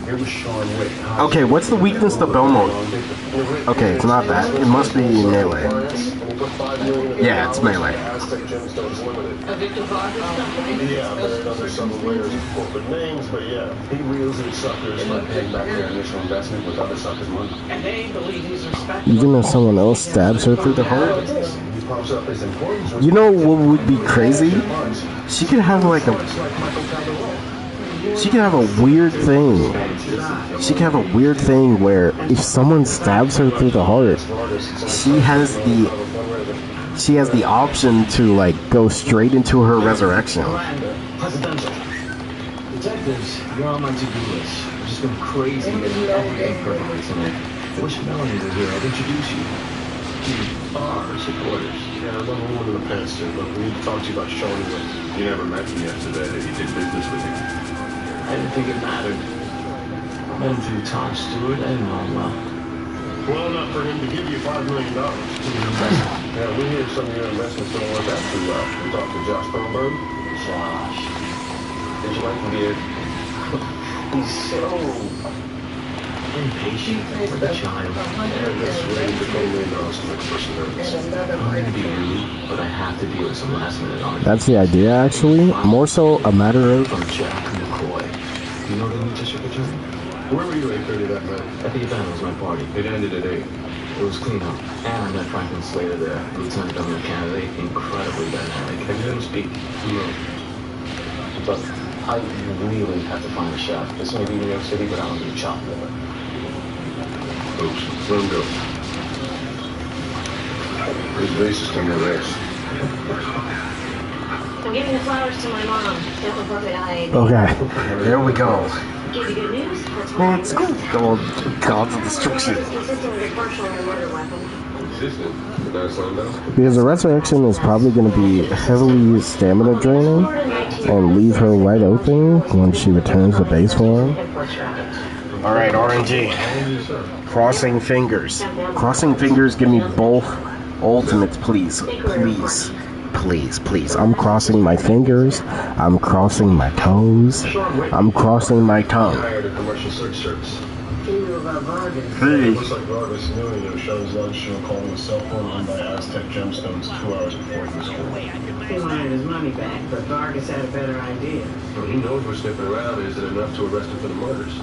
It was Sean Wick. Okay, what's the weakness to Belmont? Okay, it's not that. It must be melee. Yeah, it's melee. Aztec Gemstones Limited. A Victor Vargas company? Yeah, buried under several layers of corporate names, but yeah. He wheels in suckers by paying back their initial investment with other suckers' money. And they believe he's respectable. Even if someone else stabs her through the heart. He pops up as important. You know what would be crazy? She could have like a weird thing. She could have a weird thing where if someone stabs her through the heart, she has the option to like go straight into her resurrection. Presidential. Detectives, you're on my to-do list. I've just been crazy getting everything perfectly tonight. I wish Melanie were here. I'd introduce you. You are supporters. Yeah, I love a woman in the past, too. Look, we need to talk to you about Shawnee Wilson. You never mentioned yesterday that he did business with you. I didn't think it mattered. Met him through Tom Stewart. I didn't know him well. Well enough for him to give you $5 million. Yeah, we hear some of your investments don't work out too well. We talked to Josh Thornburg. Josh. Did you like him, dude? He's so impatient with a child. Yeah, that's really the $20 million to make a person nervous. I'm gonna be rude, but I have to deal with some last-minute on it. That's the idea, actually. More so a matter of... From Jack McCoy. You know the new district attorney? Where were you at 8:30 that night? At the event, it was my party. It ended at 8. It was clean up. And I met Franklin Slater there, lieutenant governor candidate, incredibly dynamic. Have you heard him speak? No. But I really have to find a chef. This may be New York City, but I don't do chopped liver. Oops, let him go. His basis come with this. I'm giving the flowers to my mom. Don't look at I. Okay, there we go. Give you good news? Let's go. Gods of Destruction. Consistent with a partial murder weapon. Consistent? Did I slam down? Because the resurrection is probably going to be heavily stamina draining and leave her wide open when she returns to base form. Alright, RNG. Crossing fingers. Crossing fingers, give me both ultimates, please. Please. Please, please. I'm crossing my fingers. I'm crossing my toes. I'm crossing my tongue. Hired a commercial search service. Hey. Looks like Vargas knew he would shut his lunch show calling a cell phone owned by Aztec Gemstones 2 hours before he was killed. He wanted his money back, but Vargas had a better idea. Well, he knows we're sniffing around. Is it enough to arrest him for the murders?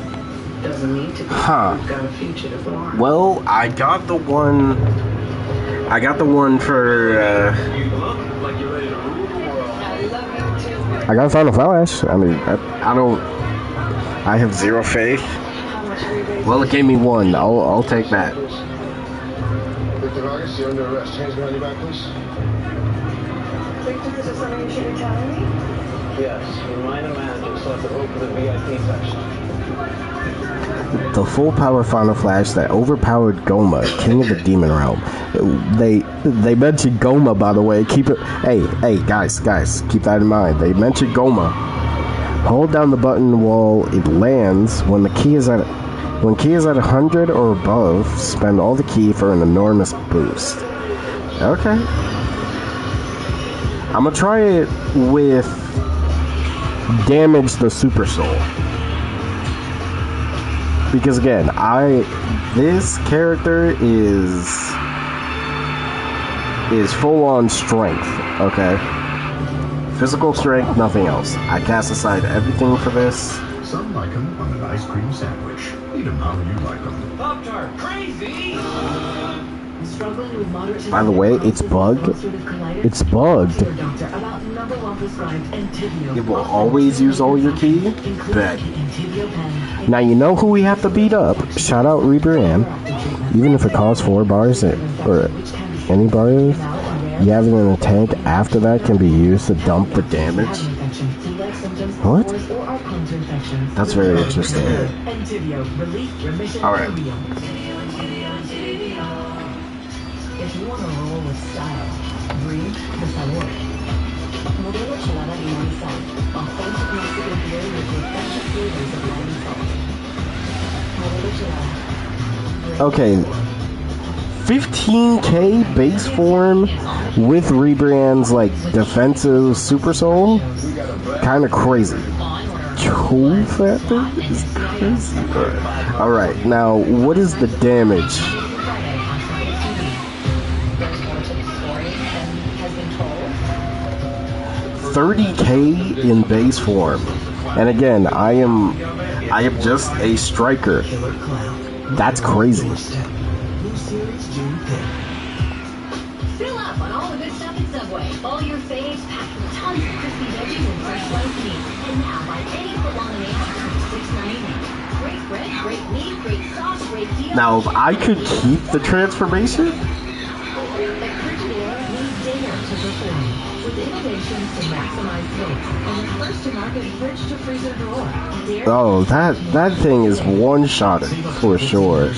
Doesn't need to be. Huh. We've got a future to form. Well, I got the one for, I got Final Flash. I mean, I have zero faith. Well, it gave me 1. I'll take that. Victor Vargas, you're under arrest. Hands behind your back, please. Victor, is there something you should be telling me? Yes, remind the manager so I can open the VIP section. the full power Final Flash that overpowered Goma, King of the Demon Realm. They mentioned Goma, by the way. Keep it. Hey, guys, keep that in mind. They mentioned Goma. Hold down the button while it lands. When key is at 100 or above, spend all the key for an enormous boost. Okay. I'm gonna try it with Damage the Super Soul. Because again, this character is full on strength, okay? Physical strength, nothing else. I cast aside everything for this. Some like them on an ice cream sandwich. Eat them how you like them. Pop-Tart, crazy! By the way, it's bugged. It's bugged. It will always use all your key. Bet. Now you know who we have to beat up. Shout out Reaper Ann. Even if it costs 4 bars or any bars, you have it in a tank after that can be used to dump the damage. What? That's very interesting. Alright. If you want to roll with style, bring the sabor. Modelo Chelada Limón y Sal. Authentic Mexican beer with refreshing flavors of lime and salt. Modelo Chelada. Okay. 15k base form with Rebrand's like defensive super soul. Kind of crazy. Cool factor is crazy. Alright, now what is the damage? 30k in base form, and again, I am just a striker. That's crazy. Fill up on all the good stuff at Subway. All your faves packed with tons of crispy veggies and fresh sliced meat. And now buy any foot-long and $6.99. Great bread, great meat, great sauce, great deal. Now, if I could keep the transformation. With innovations to maximize And the first to market fridge to freezer drawer. Oh, that thing is one shot for sure.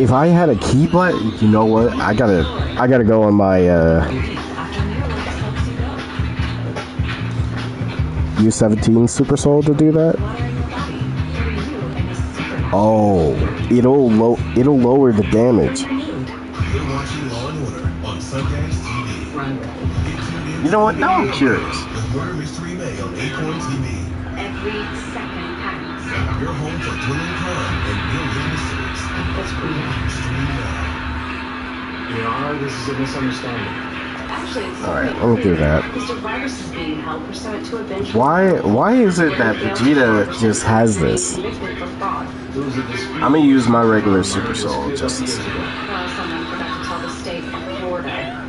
If I had a key blade, you know what? I gotta go on my U17 Super Soul to do that. Oh, it'll lower the damage. You know what? Now I'm curious. Every second counts. Your home for thrilling crime and million mysteries. That's pretty Your Honor, this is a misunderstanding. Actually, it's All right, let me do that. Mr. Vargas is being held pursuant to a bench. Why is it that Vegeta just has this? I'm gonna use my regular Super Soul just to see. Well, someone forgot to tell the state of Florida.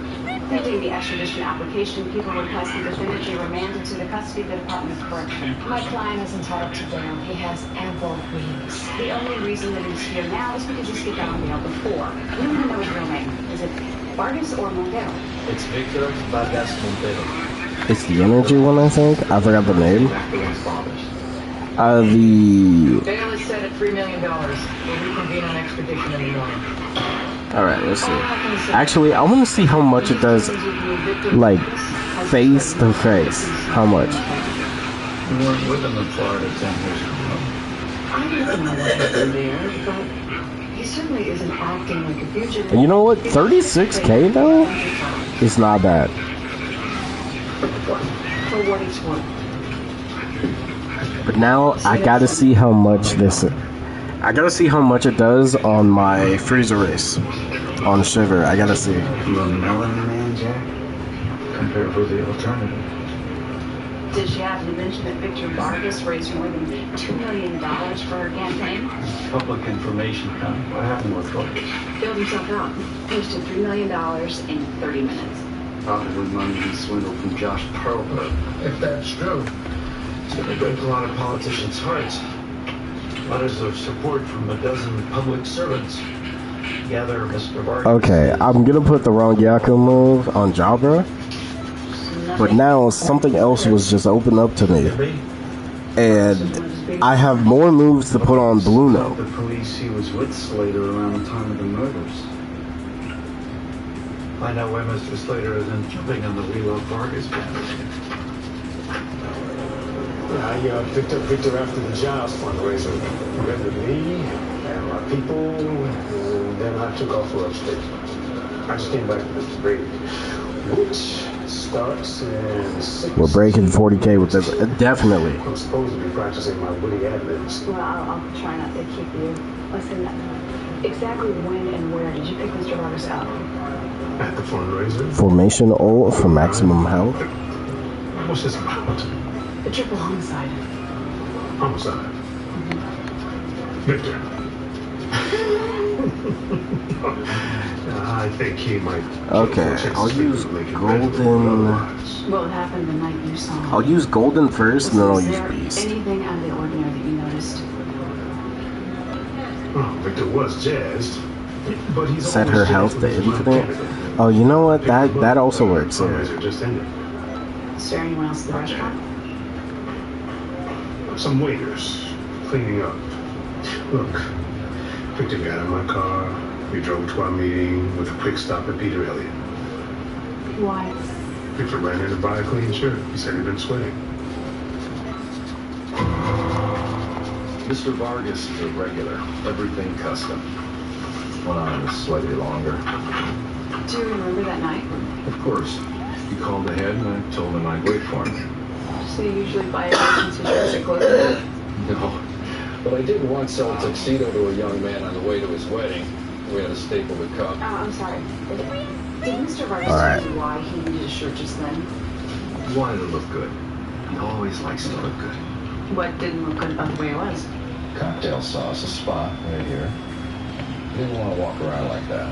Pending the extradition application, people requesting definitively remanded to the custody of the Department of Correction. My client is entitled to bail. He has ample reasons. The only reason that he's here now is because he skipped out on bail before. We want to know his real name. Is it Vargas or Montero? It's Victor Vargas Montero. It's the energy one, I think. I forgot the name. The Bail is set at $3 million. We'll reconvene on extradition in the morning. Alright, let's see. Actually, I want to see how much it does, like, face to face. How much? We weren't with him in Florida 10 years ago. I don't know what happened there, but he certainly isn't acting like a fugitive. And you know what? 36K though? It's not bad. For what it's worth. But now I gotta see how much I gotta see how much it does on my freezer race. On Shiver, I gotta see. You a melon man, Jack? Compared with the alternative. Did she happen to mention that Victor Vargas raised more than $2 million for her campaign? Public information, huh? What happened with Vargas? Bailed himself out. Posted $3 million in 30 minutes. Probably money he swindled from Josh Perlberg. If that's true, it's going to break a lot of politicians' hearts. Letters of support from a dozen public servants. Gather Mr. Vargas. Okay, I'm gonna put the wrong Yaku move on Jabra. But now something else was just opened up to me. And I have more moves to put on Bluno. The police he was with Slater around the time of the murders. Find out why Mr. Slater isn't jumping on the wheel of Vargas family. I picked up Victor after the Giles fundraiser. Met with me and my people, and then I took off for upstate. I just came back from this break, which starts in 6. We're breaking 40K with this. Definitely. I'm supposed to be practicing my witty ad-libs. Well, I'll try not to keep you. Listen, exactly when and where did you pick Mr. Vargas up? At the fundraiser. Formation O for maximum health. What's this about? The triple homicide. Homicide. Victor. I think he might. Okay, I'll use golden. What happened the night you saw him? I'll use golden first, and then I'll use beast. Anything out of the ordinary that you noticed? Oh, Victor was jazzed, but he's Set her health to infinite. Oh, you know what? That also works. Yeah. Just ended. Is there anyone else at the restaurant? Some waiters cleaning up. Look, Victor got in my car. We drove to our meeting with a quick stop at Peter Elliott. Why? Victor ran in to buy a clean shirt. He said he'd been sweating. Mr. Vargas is a regular. Everything custom. Went on slightly longer. Do you remember that night? Of course. He called ahead and I told him I'd wait for him. So you usually buy emergency shirts at closing? No. But I did once sell a tuxedo to a young man on the way to his wedding. We had to staple the cup. Oh, I'm sorry. Did Mr. Vargas tell you why he needed a shirt just then? He wanted to look good. He always likes to look good. What didn't look good about the way it was? Cocktail sauce, a spot right here. He didn't want to walk around like that.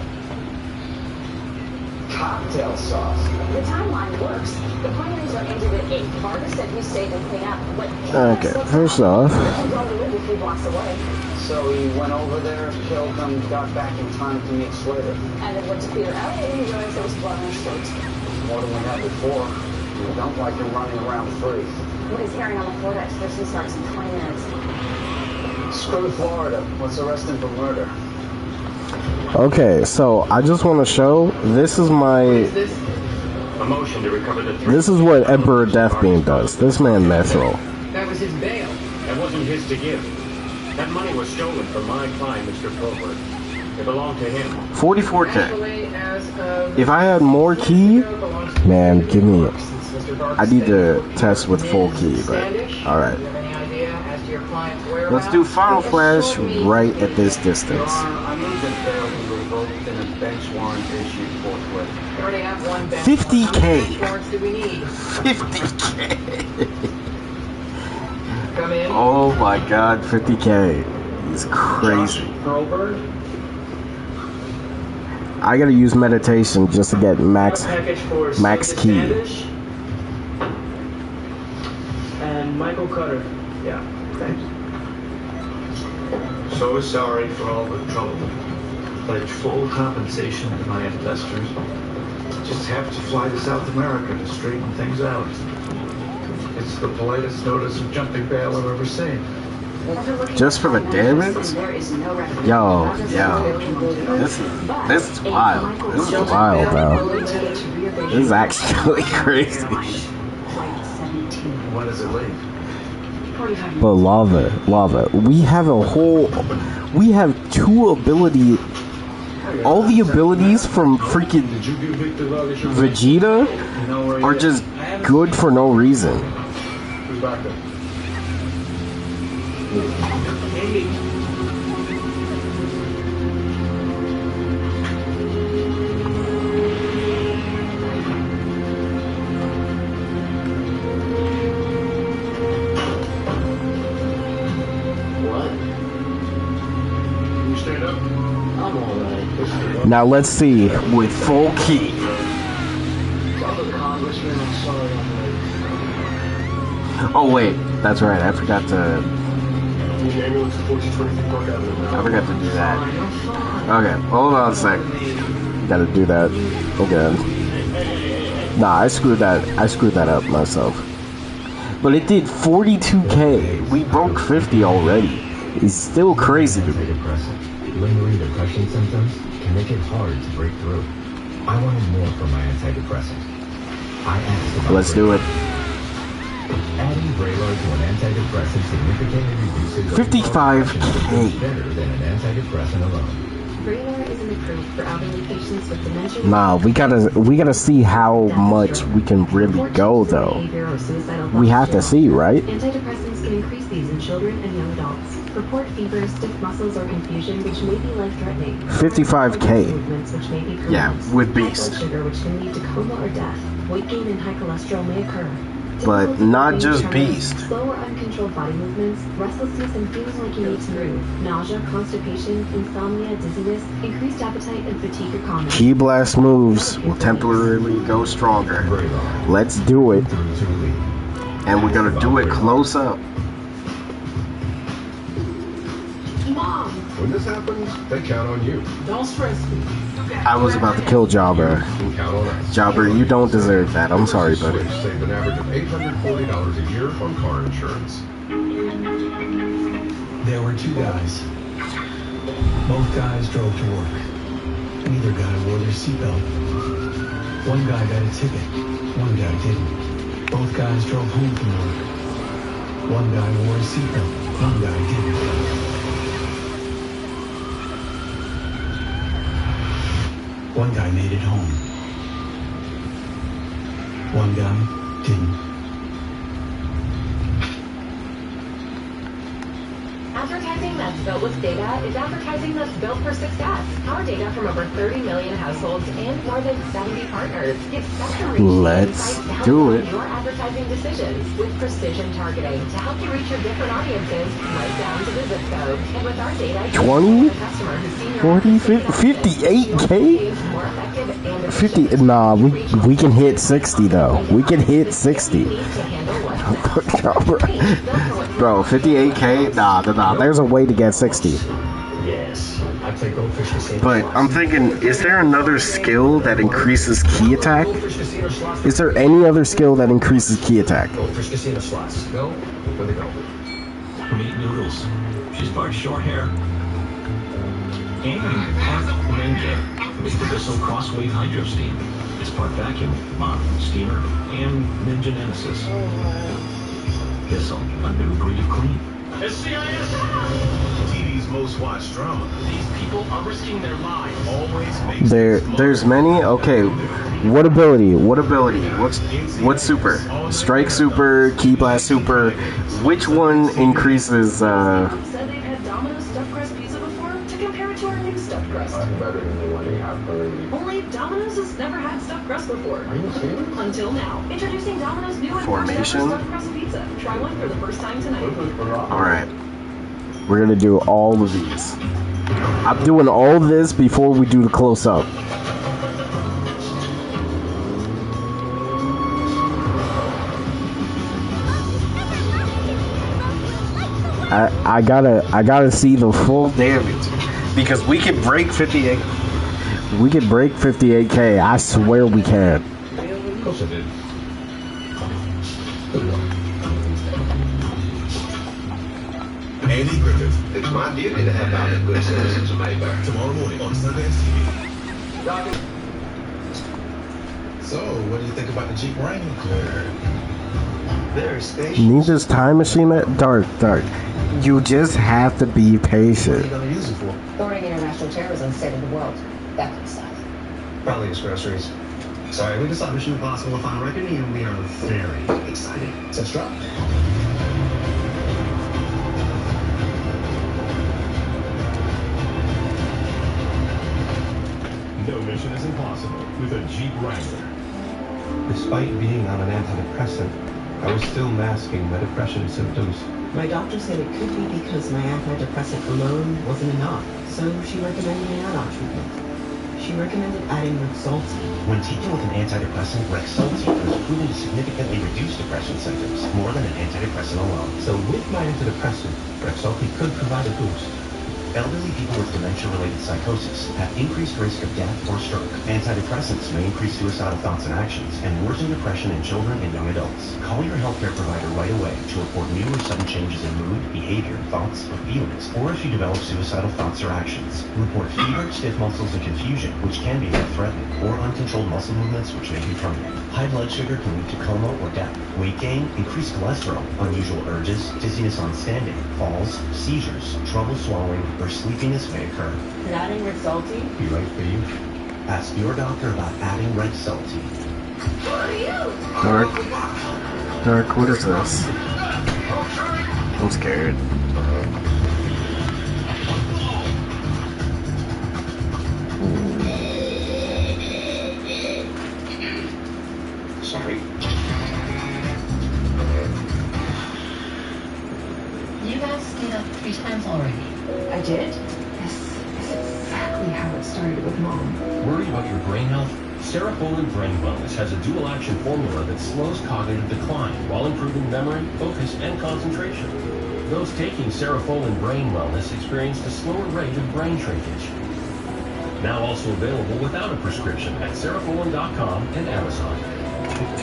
Cocktail sauce. The timeline works. The planners are ended at 8. Vargas said he stayed and clean up. Okay, first off. He's only lived a few blocks away. So he went over there, killed them, got back in time to meet Slater. And then went to Peter Elliott and he realized there was blood on his shirt. More than we had before. You don't like him running around free. His hearing on the Florida extradition starts in 20 minutes. Screw to Florida. Let's arrest him for murder. Okay, so I just want to show, this is my... A motion to recover the This is what Emperor Deathbeam does. This man Methril. That was his bail. That wasn't his to give. That money was stolen from my client, Mr. Probert. It belonged to him. 44K. If I had more key, man, give me it. I need to test with full key, but alright. Let's do Final Flash right at this distance. I need the bail to be revoked and a bench warrant issued forthwith. 50K. 50K. Oh my god, 50K. He's crazy. I gotta use meditation just to get max key. And Michael Cutter. Yeah, thanks. So sorry for all the trouble. Pledge full compensation to my investors. Just have to fly to South America to straighten things out. It's the politest notice of jumping bail I've ever seen. Just for the damage? Yo. This is wild. This is wild, bro. This is actually crazy. When does it leave? But lava. We have two ability. All the abilities from freaking Vegeta are just good for no reason. Who's back there? Now let's see with full key. Oh wait, that's right. I forgot to do that. Okay, hold on a sec. Gotta do that again. Nah, I screwed that up myself. But it did 42K. We broke 50 already. It's still crazy to me. Lingering depression symptoms can make it hard to break through. I wanted more from my antidepressant. I asked about Let's do it. Adding Vraylar to an antidepressant significantly reduces 55K. better than an antidepressant alone. Vraylar isn't approved for elderly patients with dementia. Nah, we gotta see how much we can really go though. We have to see, right? Antidepressants can increase these in children and young adults. Report fever, stiff muscles, or confusion, which may be life-threatening. 55K. Yeah, with Beast. Blood sugar, which can lead to coma or death. Weight gain and high cholesterol may occur. But not just Beast. Slow or uncontrolled body movements, restlessness and feeling like you need to move, nausea, constipation, insomnia, dizziness, increased appetite, and fatigue are common. Key blast moves will temporarily go stronger. Let's do it. And we're gonna do it close up. Mom! When this happens, they count on you. Don't stress me. I was about to kill Jobber. Jobber, you don't deserve that. I'm sorry, buddy. Save an average of $840 a year on car insurance. There were two guys. Both guys drove to work. Neither guy wore their seatbelt. One guy got a ticket. One guy didn't. Both guys drove home from work. One guy wore a seatbelt. One guy didn't. One guy made it home. One guy didn't. Advertising that's built with data is advertising that's built for success. Our data from over 30 million households and more than 70 partners gives Spectrum Reach Let's insights to help do you it. make your advertising decisions with precision targeting to help you reach your different audiences right down to the zip code. And with our data, 20? the customer who's seen your 40? 58K? 50? Nah, we can hit 60 though. We can hit 60. Bro, 58K? Nah. There's a way to get 60. Yes. I play Goldfish Casino But slots. I'm thinking, is there another skill that increases key attack? Is there any other skill that increases key attack? Goldfish Casino slots. Go. Where they go? Meat noodles. She's part short hair. And part ninja. With Abyssal Crosswave Hydro Steam. It's part vacuum, mop, steamer, and Ninja Nemesis. Abyssal, a new breed of clean. SCIS! TV's most watched drama. These people are risking their lives. Always makes There's many. Okay, what ability? What's super? Strike super, key blast super. Which one increases? Said they've had Domino's stuffed crust pizza before to compare it to our new stuffed crust. Better than the one they have currently. Only Domino's has never had stuffed crust before. Are you serious? Until now. Introducing Domino's new and first ever Formation? stuffed crust pizza. Try one for the first time tonight. Alright. We're gonna do all of these. I'm doing all this before we do the close up. I gotta see the full damage. Because we can break 58. We can break 58k. I swear we can. Of course I did. Andy Griffith. It's my duty to have out the good citizens of Mayberry. Tomorrow morning on Sundance TV. So, what do you think about the Jeep Wrangler? Very spacious. Need this time machine at dark. You just have to be What are you patient. going to use it for? Thwarting international terrorism saving the world. That kind of stuff. Probably his groceries. Sorry, we just saw Mission Impossible: The Final Reckoning, and we are very excited. Let's drop. No mission is impossible with a Jeep Wrangler. Despite being on an antidepressant, I was still masking my depression symptoms. My doctor said it could be because my antidepressant alone wasn't enough, so she recommended an add-on treatment. She recommended adding Rexulti. When taken with an antidepressant, Rexulti was proven to significantly reduce depression symptoms, more than an antidepressant alone. So with my antidepressant, Rexulti could provide a boost. Elderly people with dementia-related psychosis have increased risk of death or stroke. Antidepressants may increase suicidal thoughts and actions and worsen depression in children and young adults. Call your healthcare provider right away to report new or sudden changes in mood, behavior, thoughts, or feelings, or if you develop suicidal thoughts or actions. Report fever, stiff muscles, and confusion, which can be life-threatening, or uncontrolled muscle movements, which may be permanent. High blood sugar can lead to coma or death. Weight gain, increased cholesterol, unusual urges, dizziness on standing, falls, seizures, trouble swallowing, or sleepiness may occur. Could adding Rexulti Be right for you. Ask your doctor about adding Rexulti. Dark, what is this? I'm scared. Sorry. You guys stayed up 3 times already. I did? This is exactly how it started with Mom. Worried about your brain health? Cerefolin Brain Wellness has a dual-action formula that slows cognitive decline while improving memory, focus, and concentration. Those taking Cerefolin Brain Wellness experienced a slower rate of brain shrinkage. Now also available without a prescription at cerefolin.com and Amazon.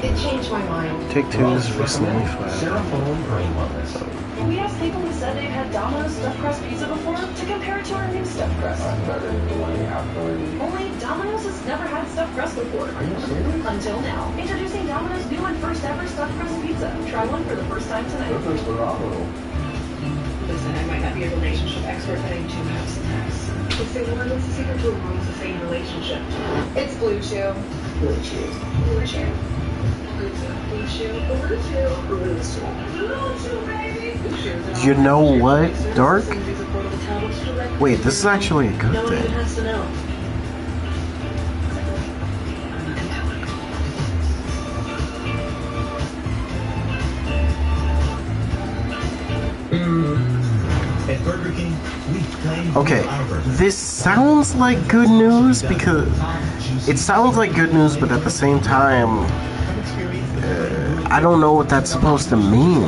It changed my mind. Take 2 is $6.95. Cerefolin Brain Wellness. We asked people who said they've had Domino's stuffed crust pizza before to compare it to our new stuffed crust. Better than the one they have currently. Only Domino's has never had stuffed crust before. Are you serious? Until now. Introducing Domino's new and first ever stuffed crust pizza. Try one for the first time tonight. That looks phenomenal. Listen, I might not be a relationship expert, but I do have some tips. Let's say, well, what's the secret to a long-sustaining relationship? It's Blue Chew. Blue Chew. Blue Chew. Blue Chew. Blue Chew. Blue Chew. Blue Chew. Blue Chew, baby. You know what, Dark? Wait, this is actually a good No one even thing. has to know. At Burger King, we claim Okay, this sounds like good news because it sounds like good news, but at the same time, I don't know what that's supposed to mean.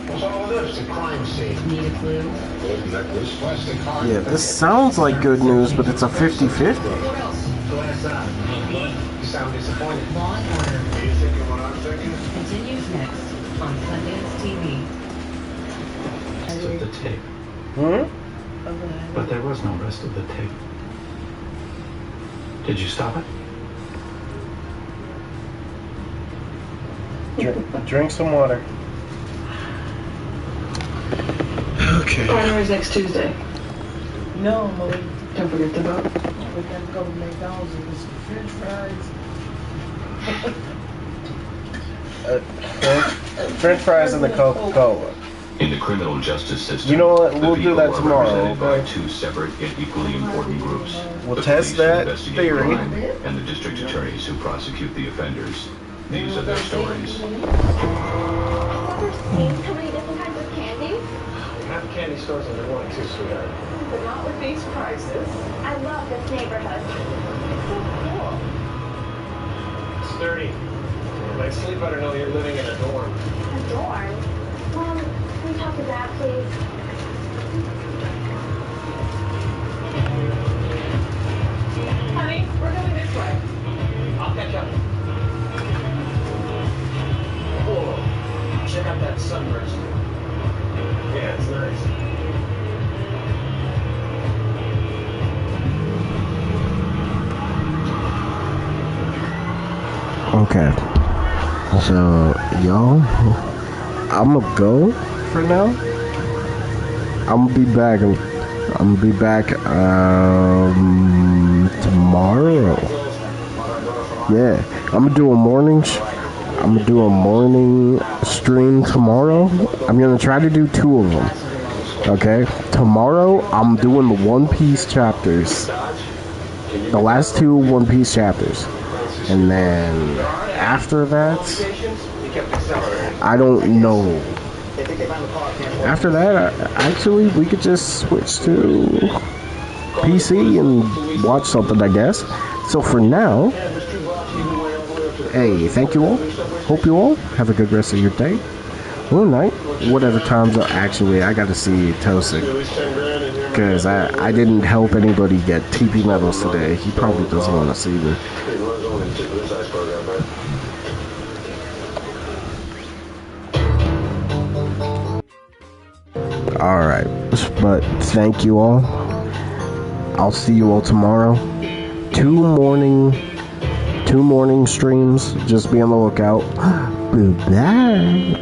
What's all this? A crime scene. Need a Yeah, this sounds like good news, but it's a 50-50. Glass eye. You sound disappointed. Law and Order Are you thinking what I'm thinking? continues next on Sundance TV. Rest of the tape. But there was no rest of the tape. Did you stop it? Drink some water. Okay. Primary's next Tuesday. No, Molly. Don't forget to vote. We gotta go to McDonald's and get some French fries. French fries and the Coca-Cola. In the criminal justice system, You know what? the We'll do people that are tomorrow, represented by okay? two separate yet equally important groups. We'll The test police who that investigate theory. crime and the district attorneys who prosecute the offenders. These are their stories. How many different kinds of candy? Half candy stores only one, too, sweetheart. But not with these prices. I love this neighborhood. It's so cool. Sturdy. I'd sleep better know you're living in a dorm. A dorm? Mom, can we talk to Dad, please? Honey, we're going this way. I'll catch up. Whoa. Check out that sunburst. Yeah, it's nice. Okay. So, y'all, I'm gonna go for now. I'm gonna be back tomorrow. Yeah, I'm gonna do a morning stream tomorrow. I'm gonna try to do 2 of them. Okay, tomorrow I'm doing the One Piece chapters, the last 2 One Piece chapters, and then after that, I don't know. After that, actually, we could just switch to PC and watch something, I guess. So for now, hey, thank you all. Hope you all have a good rest of your day or night, whatever times. Actually, I got to see Toasted because I didn't help anybody get TP medals today. He probably doesn't want to see me. Alright, but thank you all. I'll see you all tomorrow. 2 morning streams. Just be on the lookout. Bye.